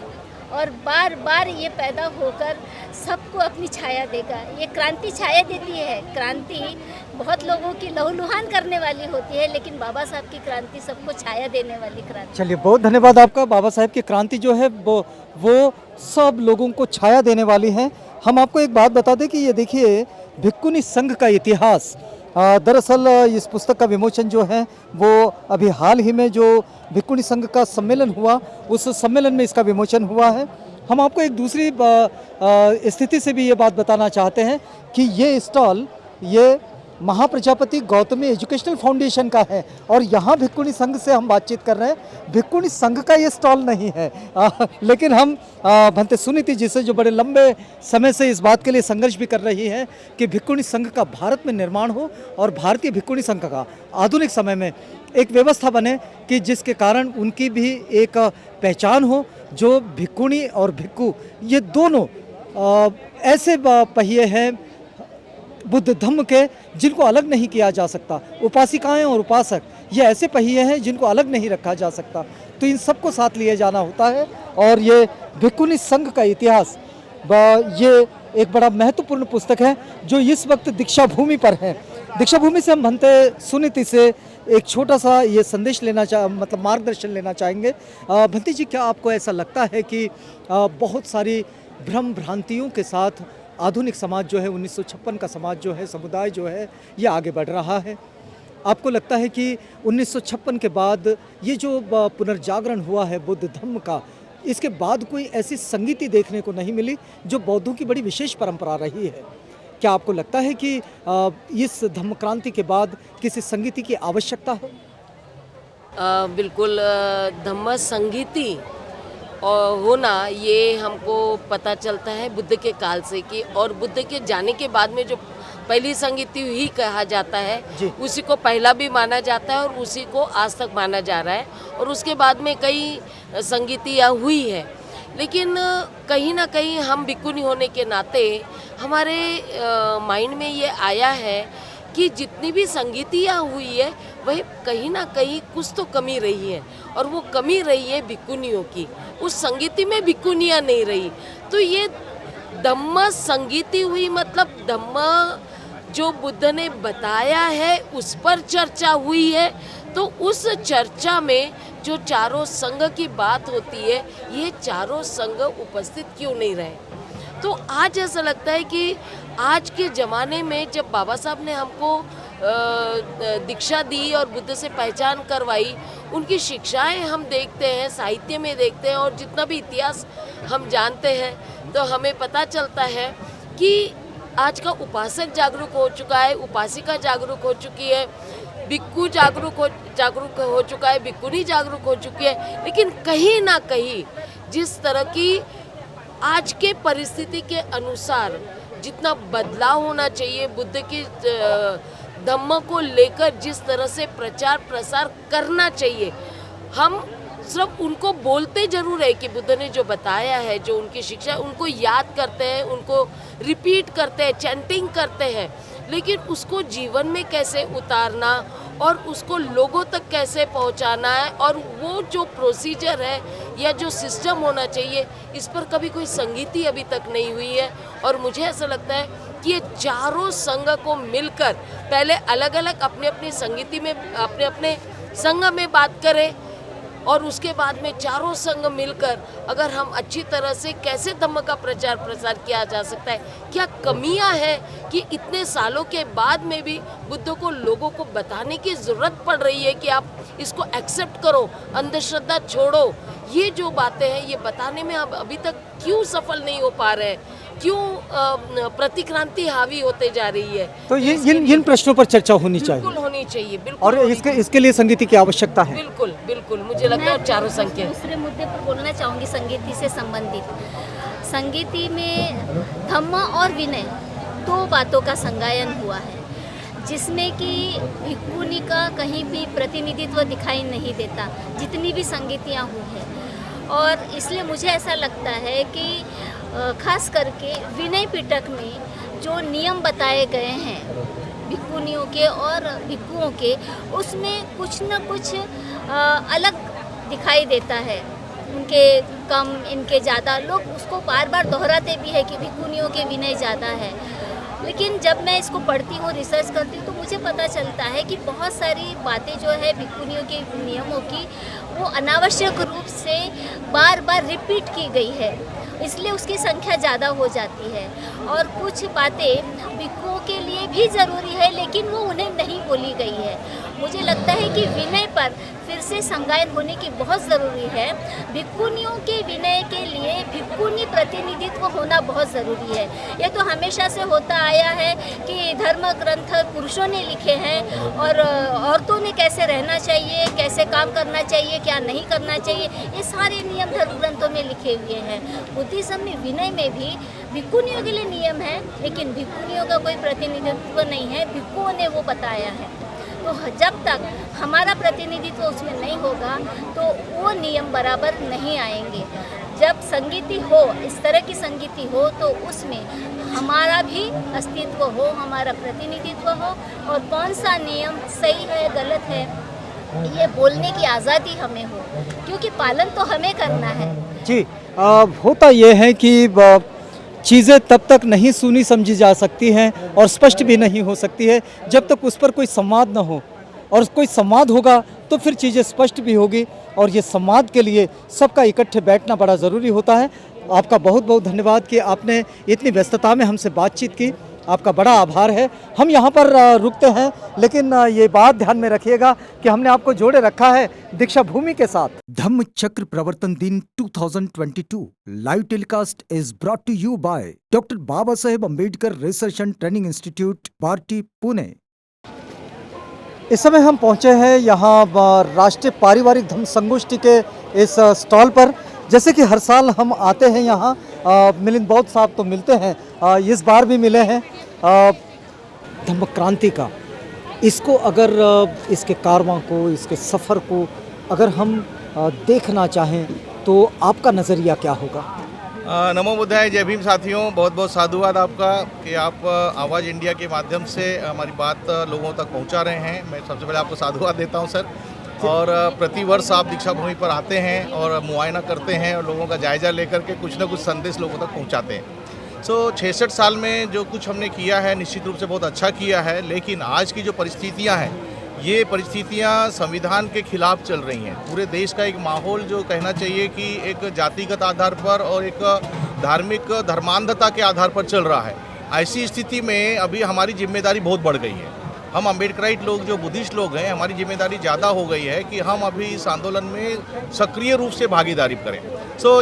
और बार बार ये पैदा होकर सबको अपनी छाया देगा। ये क्रांति छाया देती है। क्रांति बहुत लोगों की लहूलुहान करने वाली होती है, लेकिन बाबा साहब की क्रांति सबको छाया देने वाली क्रांति। चलिए, बहुत धन्यवाद आपका। बाबा साहब की क्रांति जो है वो सब लोगों को छाया देने वाली है। हम आपको एक बात बता दें कि ये देखिए भिक्खुनी संघ का इतिहास, दरअसल इस पुस्तक का विमोचन जो है वो अभी हाल ही में जो भिक्खुनी संघ का सम्मेलन हुआ, उस सम्मेलन में इसका विमोचन हुआ है। हम आपको एक दूसरी स्थिति से भी ये बात बताना चाहते हैं कि ये स्टॉल ये महाप्रजापति गौतमी एजुकेशनल फाउंडेशन का है, और यहाँ भिक्खुनी संघ से हम बातचीत कर रहे हैं। भिक्खुनी संघ का ये स्टॉल नहीं है, लेकिन हम भंते सुनीति जी से, जो बड़े लंबे समय से इस बात के लिए संघर्ष भी कर रही है कि भिक्खुनी संघ का भारत में निर्माण हो और भारतीय भिक्खुनी संघ का आधुनिक समय में एक व्यवस्था बने कि जिसके कारण उनकी भी एक पहचान हो। जो भिक्खुनी और भिक्खु ये दोनों ऐसे पहिए हैं बुद्ध धम्म के जिनको अलग नहीं किया जा सकता। उपासिकाएं और उपासक ये ऐसे पहिए हैं जिनको अलग नहीं रखा जा सकता। तो इन सबको साथ लिए जाना होता है, और ये भिक्खुनी संघ का इतिहास ये एक बड़ा महत्वपूर्ण पुस्तक है जो इस वक्त दीक्षा भूमि पर है। दीक्षा भूमि से हम भंते सुनीति से एक छोटा सा ये संदेश लेना मतलब मार्गदर्शन लेना चाहेंगे। भंते जी, क्या आपको ऐसा लगता है कि बहुत सारी भ्रम भ्रांतियों के साथ आधुनिक समाज जो है, 1956 का समाज जो है, समुदाय जो है, ये आगे बढ़ रहा है? आपको लगता है कि 1956 के बाद ये जो पुनर्जागरण हुआ है बुद्ध धम्म का, इसके बाद कोई ऐसी संगीति देखने को नहीं मिली जो बौद्धों की बड़ी विशेष परंपरा रही है? क्या आपको लगता है कि इस धम्म क्रांति के बाद किसी संगीति की आवश्यकता है? बिल्कुल, धम्म संगीति होना ये हमको पता चलता है बुद्ध के काल से कि, और बुद्ध के जाने के बाद में जो पहली संगीति ही कहा जाता है, उसी को पहला भी माना जाता है और उसी को आज तक माना जा रहा है। और उसके बाद में कई संगीतियाँ हुई है, लेकिन कहीं ना कहीं हम भिक्खुनी होने के नाते हमारे माइंड में ये आया है कि जितनी भी संगीतियाँ हुई है वह कहीं ना कहीं कुछ तो कमी रही है, और वो कमी रही है भिक्खुनियों की। उस संगीति में भिक्खुनियाँ नहीं रही, तो ये धम्म संगीति हुई। मतलब धम्म जो बुद्ध ने बताया है उस पर चर्चा हुई है, तो उस चर्चा में जो चारों संघ की बात होती है, ये चारों संघ उपस्थित क्यों नहीं रहे? तो आज ऐसा लगता है कि आज के ज़माने में जब बाबा साहब ने हमको दीक्षा दी और बुद्ध से पहचान करवाई, उनकी शिक्षाएं हम देखते हैं, साहित्य में देखते हैं, और जितना भी इतिहास हम जानते हैं, तो हमें पता चलता है कि आज का उपासक जागरूक हो चुका है, उपासिका जागरूक हो चुकी है। भिक्खू जागरूक हो चुका है, भिक्खुनी जागरूक हो चुकी है, लेकिन कहीं ना कहीं जिस तरह की आज के परिस्थिति के अनुसार जितना बदलाव होना चाहिए, बुद्ध की धम्म को लेकर जिस तरह से प्रचार प्रसार करना चाहिए, हम सिर्फ उनको बोलते जरूर है कि बुद्ध ने जो बताया है, जो उनकी शिक्षा है, उनको याद करते हैं, उनको रिपीट करते हैं, चैंटिंग करते हैं, लेकिन उसको जीवन में कैसे उतारना और उसको लोगों तक कैसे पहुंचाना है, और वो जो प्रोसीजर है या जो सिस्टम होना चाहिए, इस पर कभी कोई संगीति अभी तक नहीं हुई है। और मुझे ऐसा लगता है कि ये चारों संघ को मिलकर पहले अलग अलग अपने अपनी संगीति में अपने अपने संघ में बात करें, और उसके बाद में चारों संघ मिलकर अगर हम अच्छी तरह से कैसे धम्म का प्रचार प्रसार किया जा सकता है, क्या कमियां हैं कि इतने सालों के बाद में भी बुद्ध को लोगों को बताने की ज़रूरत पड़ रही है कि आप इसको एक्सेप्ट करो, अंधश्रद्धा छोड़ो। ये जो बातें हैं ये बताने में आप अभी तक क्यों सफल नहीं हो पा रहे हैं, क्यों प्रतिक्रांति हावी होते जा रही है? तो ये इन प्रश्नों पर चर्चा होनी चाहिए, बिल्कुल होनी चाहिए, बिल्कुल। और इसके लिए संगीति की आवश्यकता है। बिल्कुल बिल्कुल, मुझे लगता है चारों संख्या। दूसरे मुद्दे पर बोलना चाहूँगी संगीति से संबंधित। संगीति में धम्म और विनय दो बातों का संगायन हुआ है, जिसमें कि भिक्खुनी का कहीं भी प्रतिनिधित्व दिखाई नहीं देता, जितनी भी संगीतियाँ हुई हैं। और इसलिए मुझे ऐसा लगता है कि खास करके विनय पिटक में जो नियम बताए गए हैं भिक्खुनियों के और भिक्खुओं के, उसमें कुछ न कुछ अलग दिखाई देता है। उनके कम, इनके ज़्यादा, लोग उसको बार बार दोहराते भी है कि भिक्खुनियों के विनय ज़्यादा है। लेकिन जब मैं इसको पढ़ती हूँ, रिसर्च करती हूँ, तो मुझे पता चलता है कि बहुत सारी बातें जो है भिक्खुनियों के नियमों की, वो अनावश्यक रूप से बार बार रिपीट की गई है, इसलिए उसकी संख्या ज़्यादा हो जाती है। और कुछ बातें भिक्खुओं के लिए भी ज़रूरी है, लेकिन वो उन्हें नहीं बोली गई है। मुझे लगता है कि विनय पर फिर से संगायन होने की बहुत ज़रूरी है। भिक्खुनियों के विनय के लिए भिक्खुनी प्रतिनिधित्व होना बहुत ज़रूरी है। यह तो हमेशा से होता आया है कि धर्म ग्रंथ पुरुषों ने लिखे हैं, और औरतों ने कैसे रहना चाहिए, कैसे काम करना चाहिए, क्या नहीं करना चाहिए, ये सारे नियम धर्म ग्रंथों में लिखे हुए हैं। बुद्धिज़्म में विनय में भी भिक्खुनियों के लिए नियम है, लेकिन भिक्खुनियों का कोई प्रतिनिधित्व नहीं है, भिक्खुओं ने वो बताया है। तो जब तक हमारा प्रतिनिधित्व उसमें नहीं होगा तो वो नियम बराबर नहीं आएंगे। जब संगीति हो, इस तरह की संगीति हो, तो उसमें हमारा भी अस्तित्व हो, हमारा प्रतिनिधित्व हो, और कौन सा नियम सही है गलत है ये बोलने की आज़ादी हमें हो, क्योंकि पालन तो हमें करना है। जी, होता ये है कि चीज़ें तब तक नहीं सुनी समझी जा सकती हैं और स्पष्ट भी नहीं हो सकती है जब तक उस पर कोई संवाद न हो, और कोई संवाद होगा तो फिर चीज़ें स्पष्ट भी होगी, और ये संवाद के लिए सबका इकट्ठे बैठना बड़ा ज़रूरी होता है। आपका बहुत बहुत धन्यवाद कि आपने इतनी व्यस्तता में हमसे बातचीत की, आपका बड़ा आभार है। हम यहाँ पर रुकते हैं, लेकिन ये बात ध्यान में रखिएगा कि हमने आपको जोड़े रखा है दीक्षा भूमि के साथ। धम्म चक्र प्रवर्तन दिन 2022 live telecast is brought to you by doctor Baba Saheb Ambedkar research and training institute, Barty, Pune. इस समय हम पहुँचे हैं यहाँ राष्ट्रीय पारिवारिक धम्म संगोष्ठी के इस स्टॉल पर। जैसे कि हर साल हम आते हैं यहाँ, मिलिंद बौद्ध साहब तो मिलते हैं, इस बार भी मिले हैं। धम्म क्रांति का, इसको अगर इसके कारवां को, इसके सफ़र को अगर हम देखना चाहें तो आपका नज़रिया क्या होगा? नमो बुद्धाय, जय भीम साथियों, बहुत बहुत साधुवाद आपका कि आप आवाज़ इंडिया के माध्यम से हमारी बात लोगों तक पहुंचा रहे हैं। मैं सबसे पहले आपको साधुवाद देता हूं सर। और प्रतिवर्ष आप दीक्षा भूमि पर आते हैं और मुआयना करते हैं और लोगों का जायज़ा लेकर के कुछ ना कुछ संदेश लोगों तक पहुंचाते हैं। 66 साल में जो कुछ हमने किया है निश्चित रूप से बहुत अच्छा किया है, लेकिन आज की जो परिस्थितियां हैं, ये परिस्थितियां संविधान के खिलाफ चल रही हैं। पूरे देश का एक माहौल जो कहना चाहिए कि एक जातिगत आधार पर और एक धार्मिक धर्मांधता के आधार पर चल रहा है। ऐसी स्थिति में अभी हमारी जिम्मेदारी बहुत बढ़ गई है। हम अम्बेडकराइट लोग, जो बुद्धिस्ट लोग हैं, हमारी जिम्मेदारी ज़्यादा हो गई है कि हम अभी इस आंदोलन में सक्रिय रूप से भागीदारी करें।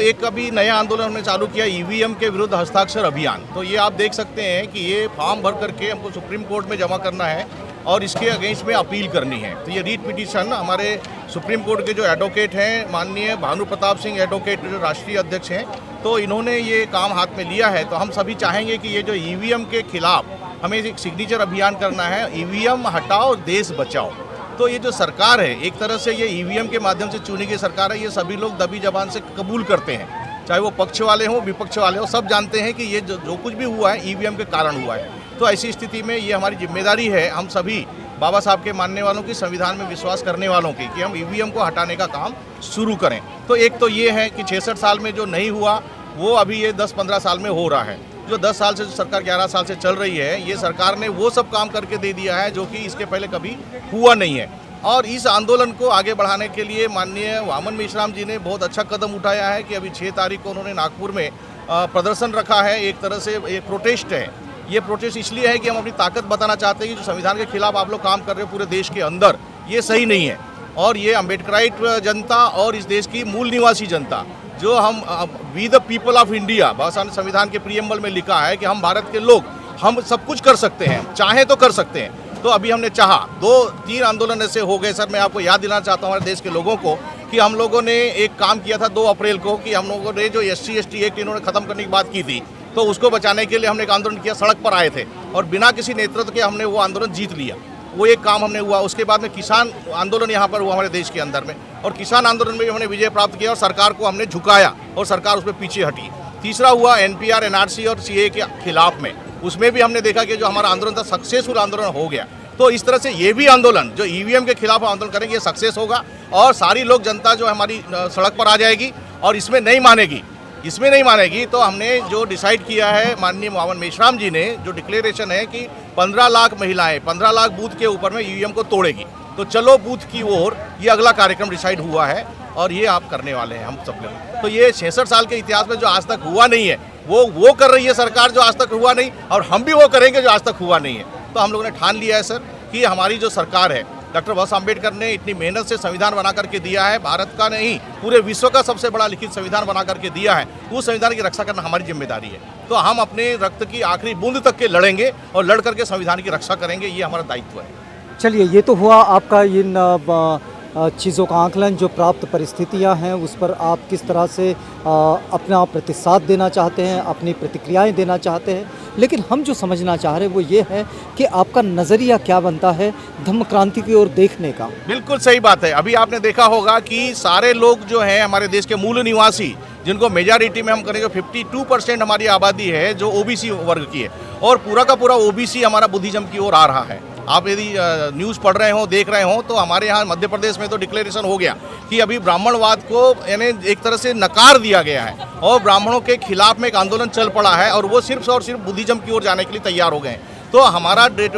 एक अभी नया आंदोलन हमने चालू किया, ईवीएम के विरुद्ध हस्ताक्षर अभियान। तो ये आप देख सकते हैं कि ये फॉर्म भर करके हमको सुप्रीम कोर्ट में जमा करना है और इसके अगेंस्ट में अपील करनी है। तो ये रीट पिटीशन हमारे सुप्रीम कोर्ट के जो एडवोकेट हैं, माननीय भानु प्रताप सिंह एडवोकेट जो राष्ट्रीय अध्यक्ष हैं, तो इन्होंने ये काम हाथ में लिया है। तो हम सभी चाहेंगे कि ये जो ईवीएम के खिलाफ हमें एक सिग्नेचर अभियान करना है, ईवीएम हटाओ देश बचाओ। तो ये जो सरकार है, एक तरह से ये ईवीएम के माध्यम से चुनी गई सरकार है, ये सभी लोग दबी जबान से कबूल करते हैं, चाहे वो पक्ष वाले हों विपक्ष वाले हों, सब जानते हैं कि ये जो कुछ भी हुआ है ईवीएम के कारण हुआ है। तो ऐसी स्थिति में ये हमारी जिम्मेदारी है, हम सभी बाबा साहब के मानने वालों की, संविधान में विश्वास करने वालों की, कि हम ईवीएम को हटाने का काम शुरू करें। तो एक तो ये है कि 66 साल में जो नहीं हुआ वो अभी ये 10-15 साल में हो रहा है। जो 10 साल से जो सरकार 11 साल से चल रही है, ये सरकार ने वो सब काम करके दे दिया है जो कि इसके पहले कभी हुआ नहीं है। और इस आंदोलन को आगे बढ़ाने के लिए माननीय वामन मेश्राम जी ने बहुत अच्छा कदम उठाया है कि अभी 6 तारीख को उन्होंने नागपुर में प्रदर्शन रखा है। एक तरह से एक प्रोटेस्ट है। ये प्रोटेस्ट इसलिए है कि हम अपनी ताकत बताना चाहते हैं कि जो संविधान के खिलाफ आप लोग काम कर रहे हो पूरे देश के अंदर, ये सही नहीं है। और ये अम्बेडकराइट जनता और इस देश की मूल निवासी जनता, जो हम we the people of India, Baba Sahab ने संविधान के प्रीएम्बल में लिखा है कि हम भारत के लोग, हम सब कुछ कर सकते हैं, चाहें तो कर सकते हैं। तो अभी हमने चाहा, 2-3 आंदोलन ऐसे हो गए सर। मैं आपको याद दिलाना चाहता हूँ हमारे देश के लोगों को कि हम लोगों ने एक काम किया था 2 अप्रैल को, कि हम लोगों ने जो SC/ST एक्ट इन्होंने ख़त्म करने की बात की थी, तो उसको बचाने के लिए हमने एक आंदोलन किया, सड़क पर आए थे और बिना किसी नेतृत्व के हमने वो आंदोलन जीत लिया। वो एक काम हमने हुआ। उसके बाद में किसान आंदोलन यहाँ पर हुआ हमारे देश के अंदर में, और किसान आंदोलन में भी हमने विजय प्राप्त किया और सरकार को हमने झुकाया और सरकार उसमें पीछे हटी। तीसरा हुआ NPR, NRC और CA के खिलाफ में, उसमें भी हमने देखा कि जो हमारा आंदोलन था सक्सेसफुल आंदोलन हो गया। तो इस तरह से ये भी आंदोलन जो ईवीएम के खिलाफ आंदोलन करेंगे ये सक्सेस होगा और सारी लोग जनता जो हमारी सड़क पर आ जाएगी और इसमें नहीं मानेगी। तो हमने जो डिसाइड किया है माननीय वामन मेश्राम जी ने, जो डिक्लेरेशन है कि 15 लाख महिलाएं 15 लाख बूथ के ऊपर में ईवीएम को तोड़ेगी। तो चलो बूथ की ओर, ये अगला कार्यक्रम डिसाइड हुआ है और ये आप करने वाले हैं हम सब लोग। तो ये 66 साल के इतिहास में जो आज तक हुआ नहीं है वो कर रही है सरकार, जो आज तक हुआ नहीं, और हम भी वो करेंगे जो आज तक हुआ नहीं है। तो हम लोगों ने ठान लिया है सर कि हमारी जो सरकार है, डॉक्टर बाबा साहब अम्बेडकर ने इतनी मेहनत से संविधान बना करके दिया है, भारत का नहीं पूरे विश्व का सबसे बड़ा लिखित संविधान बना करके दिया है, उस संविधान की रक्षा करना हमारी जिम्मेदारी है। तो हम अपने रक्त की आखिरी बूंद तक के लड़ेंगे और लड़ करके संविधान की रक्षा करेंगे, ये हमारा दायित्व है। चलिए, ये तो हुआ आपका इन चीज़ों का आकलन, जो प्राप्त परिस्थितियां हैं उस पर आप किस तरह से अपना प्रतिसाद देना चाहते हैं, अपनी प्रतिक्रियाएं देना चाहते हैं। लेकिन हम जो समझना चाह रहे हैं वो ये है कि आपका नज़रिया क्या बनता है धम्म क्रांति की ओर देखने का। बिल्कुल सही बात है। अभी आपने देखा होगा कि सारे लोग जो हैं हमारे देश के मूल निवासी, जिनको मेजॉरिटी में हम करेंगे 52% हमारी आबादी है जो OBC वर्ग की है, और पूरा का पूरा OBC हमारा बुद्धिज्म की ओर आ रहा है। आप यदि न्यूज़ पढ़ रहे हो, देख रहे हो, तो हमारे यहाँ मध्य प्रदेश में तो डिक्लेरेशन हो गया कि अभी ब्राह्मणवाद को यानी एक तरह से नकार दिया गया है और ब्राह्मणों के खिलाफ में एक आंदोलन चल पड़ा है और वो सिर्फ और सिर्फ बुद्धिज्म की ओर जाने के लिए तैयार हो गए हैं। तो हमारा डे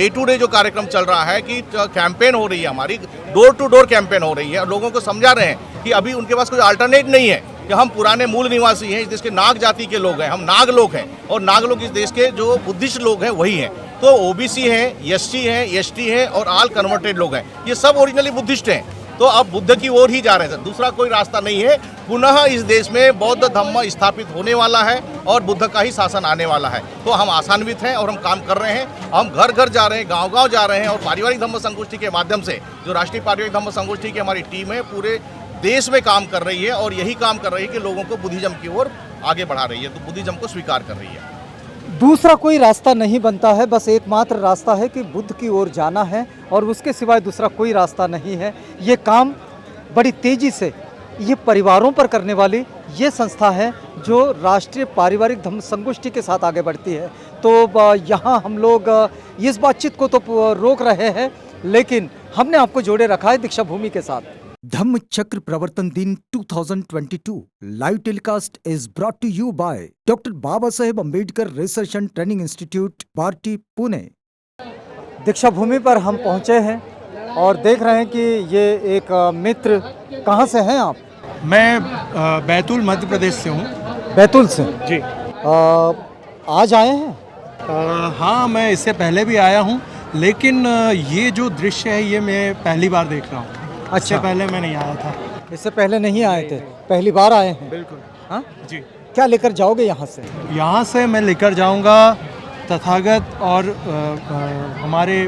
टू डे जो कार्यक्रम चल रहा है कि कैंपेन हो रही है, हमारी डोर टू डोर कैंपेन हो रही है, लोगों को समझा रहे हैं कि अभी उनके पास कोई अल्टरनेट नहीं है, कि हम पुराने मूल निवासी हैं, इस देश के नाग जाति के लोग हैं, हम नाग लोग हैं, और नाग लोग इस देश के जो बुद्धिस्ट लोग हैं वही हैं। तो OBC हैं, SC हैं, ST हैं और ऑल कन्वर्टेड लोग हैं, ये सब ओरिजिनली बुद्धिस्ट हैं। तो अब बुद्ध की ओर ही जा रहे हैं, दूसरा कोई रास्ता नहीं है। पुनः इस देश में बौद्ध धम्म स्थापित होने वाला है और बुद्ध का ही शासन आने वाला है। तो हम आशान्वित हैं और हम काम कर रहे हैं। हम घर घर जा रहे हैं, गांव गांव जा रहे हैं, और पारिवारिक धम्म संगोष्ठी के माध्यम से, जो राष्ट्रीय पारिवारिक धम्म संगोष्ठी की हमारी टीम है, पूरे देश में काम कर रही है और यही काम कर रही है कि लोगों को बुद्धिज्म की ओर आगे बढ़ा रही है, तो बुद्धिज्म को स्वीकार कर रही है। दूसरा कोई रास्ता नहीं बनता है, बस एकमात्र रास्ता है कि बुद्ध की ओर जाना है और उसके सिवाय दूसरा कोई रास्ता नहीं है। ये काम बड़ी तेज़ी से ये परिवारों पर करने वाली ये संस्था है जो राष्ट्रीय पारिवारिक धम्म संगोष्ठी के साथ आगे बढ़ती है। तो यहाँ हम लोग इस बातचीत को तो रोक रहे हैं, लेकिन हमने आपको जोड़े रखा है दीक्षा भूमि के साथ। धम्म चक्र प्रवर्तन दिन 2022 live telecast is brought to you by doctor Baba Saheb Ambedkar research and training institute, Barty, Pune. दीक्षा भूमि पर हम पहुंचे हैं और देख रहे हैं कि ये एक मित्र, कहाँ से हैं आप? मैं बैतूल मध्य प्रदेश से हूँ। बैतूल से जी। आज आए हैं? हाँ, मैं इससे पहले भी आया हूँ, लेकिन ये जो दृश्य है ये मैं पहली बार देख रहा हूँ। अच्छा, इससे पहले मैं नहीं आया था। इससे पहले नहीं आए थे, पहली बार आए हैं? बिल्कुल। हाँ जी। क्या लेकर जाओगे यहाँ से? यहाँ से मैं लेकर जाऊँगा तथागत और हमारे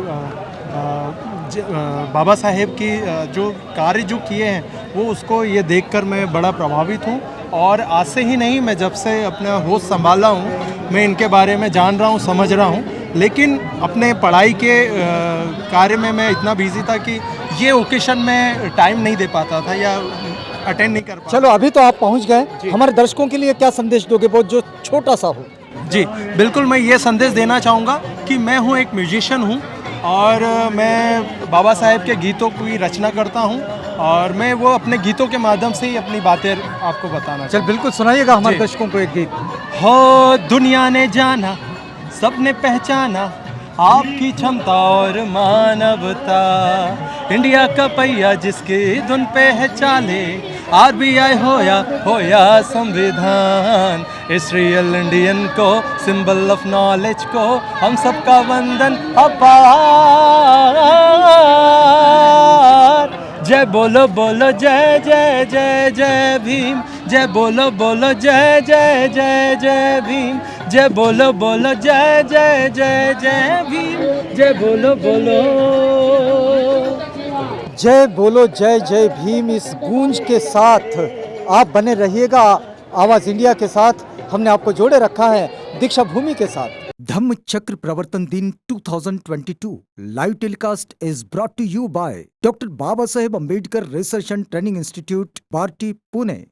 बाबा साहेब की जो कार्य जो किए हैं वो उसको ये देखकर मैं बड़ा प्रभावित हूँ। और आज से ही नहीं, मैं जब से अपना होश संभाला हूँ मैं इनके बारे में जान रहा हूँ, समझ रहा हूँ। लेकिन अपने पढ़ाई के कार्य में मैं इतना बिजी था कि ये ओकेशन में टाइम नहीं दे पाता था या अटेंड नहीं कर पाता। चलो अभी तो आप पहुंच गए, हमारे दर्शकों के लिए क्या संदेश दोगे, बहुत जो छोटा सा हो? जी बिल्कुल, मैं ये संदेश देना चाहूँगा कि मैं हूँ एक म्यूजिशियन हूँ और मैं बाबा साहेब के गीतों की रचना करता हूँ और मैं वो अपने गीतों के माध्यम से ही अपनी बातें आपको बताना। चल बिल्कुल सुनाइएगा हमारे दर्शकों को एक गीत। हो दुनिया ने जाना, सबने पहचाना आपकी क्षमता और मानवता, इंडिया का पहिया जिसकी धुन पे है चाले, RBI होया संविधान, इस रियल इंडियन को, सिंबल ऑफ नॉलेज को, हम सबका वंदन अपार। जय बोलो बोलो जय जय जय जय भीम, जय बोलो बोलो जय जय जय जय भीम, जय बोलो बोलो जय जय जय जय भीम, जय बोलो बोलो जय बोलो जय जय भीम। इस गूंज के साथ आप बने रहिएगा आवाज़ इंडिया के साथ। हमने आपको जोड़े रखा है दीक्षा भूमि के साथ। धम्म चक्र प्रवर्तन दिन 2022 live telecast is brought to you by doctor Baba Saheb Ambedkar research and training institute, Barty, Pune.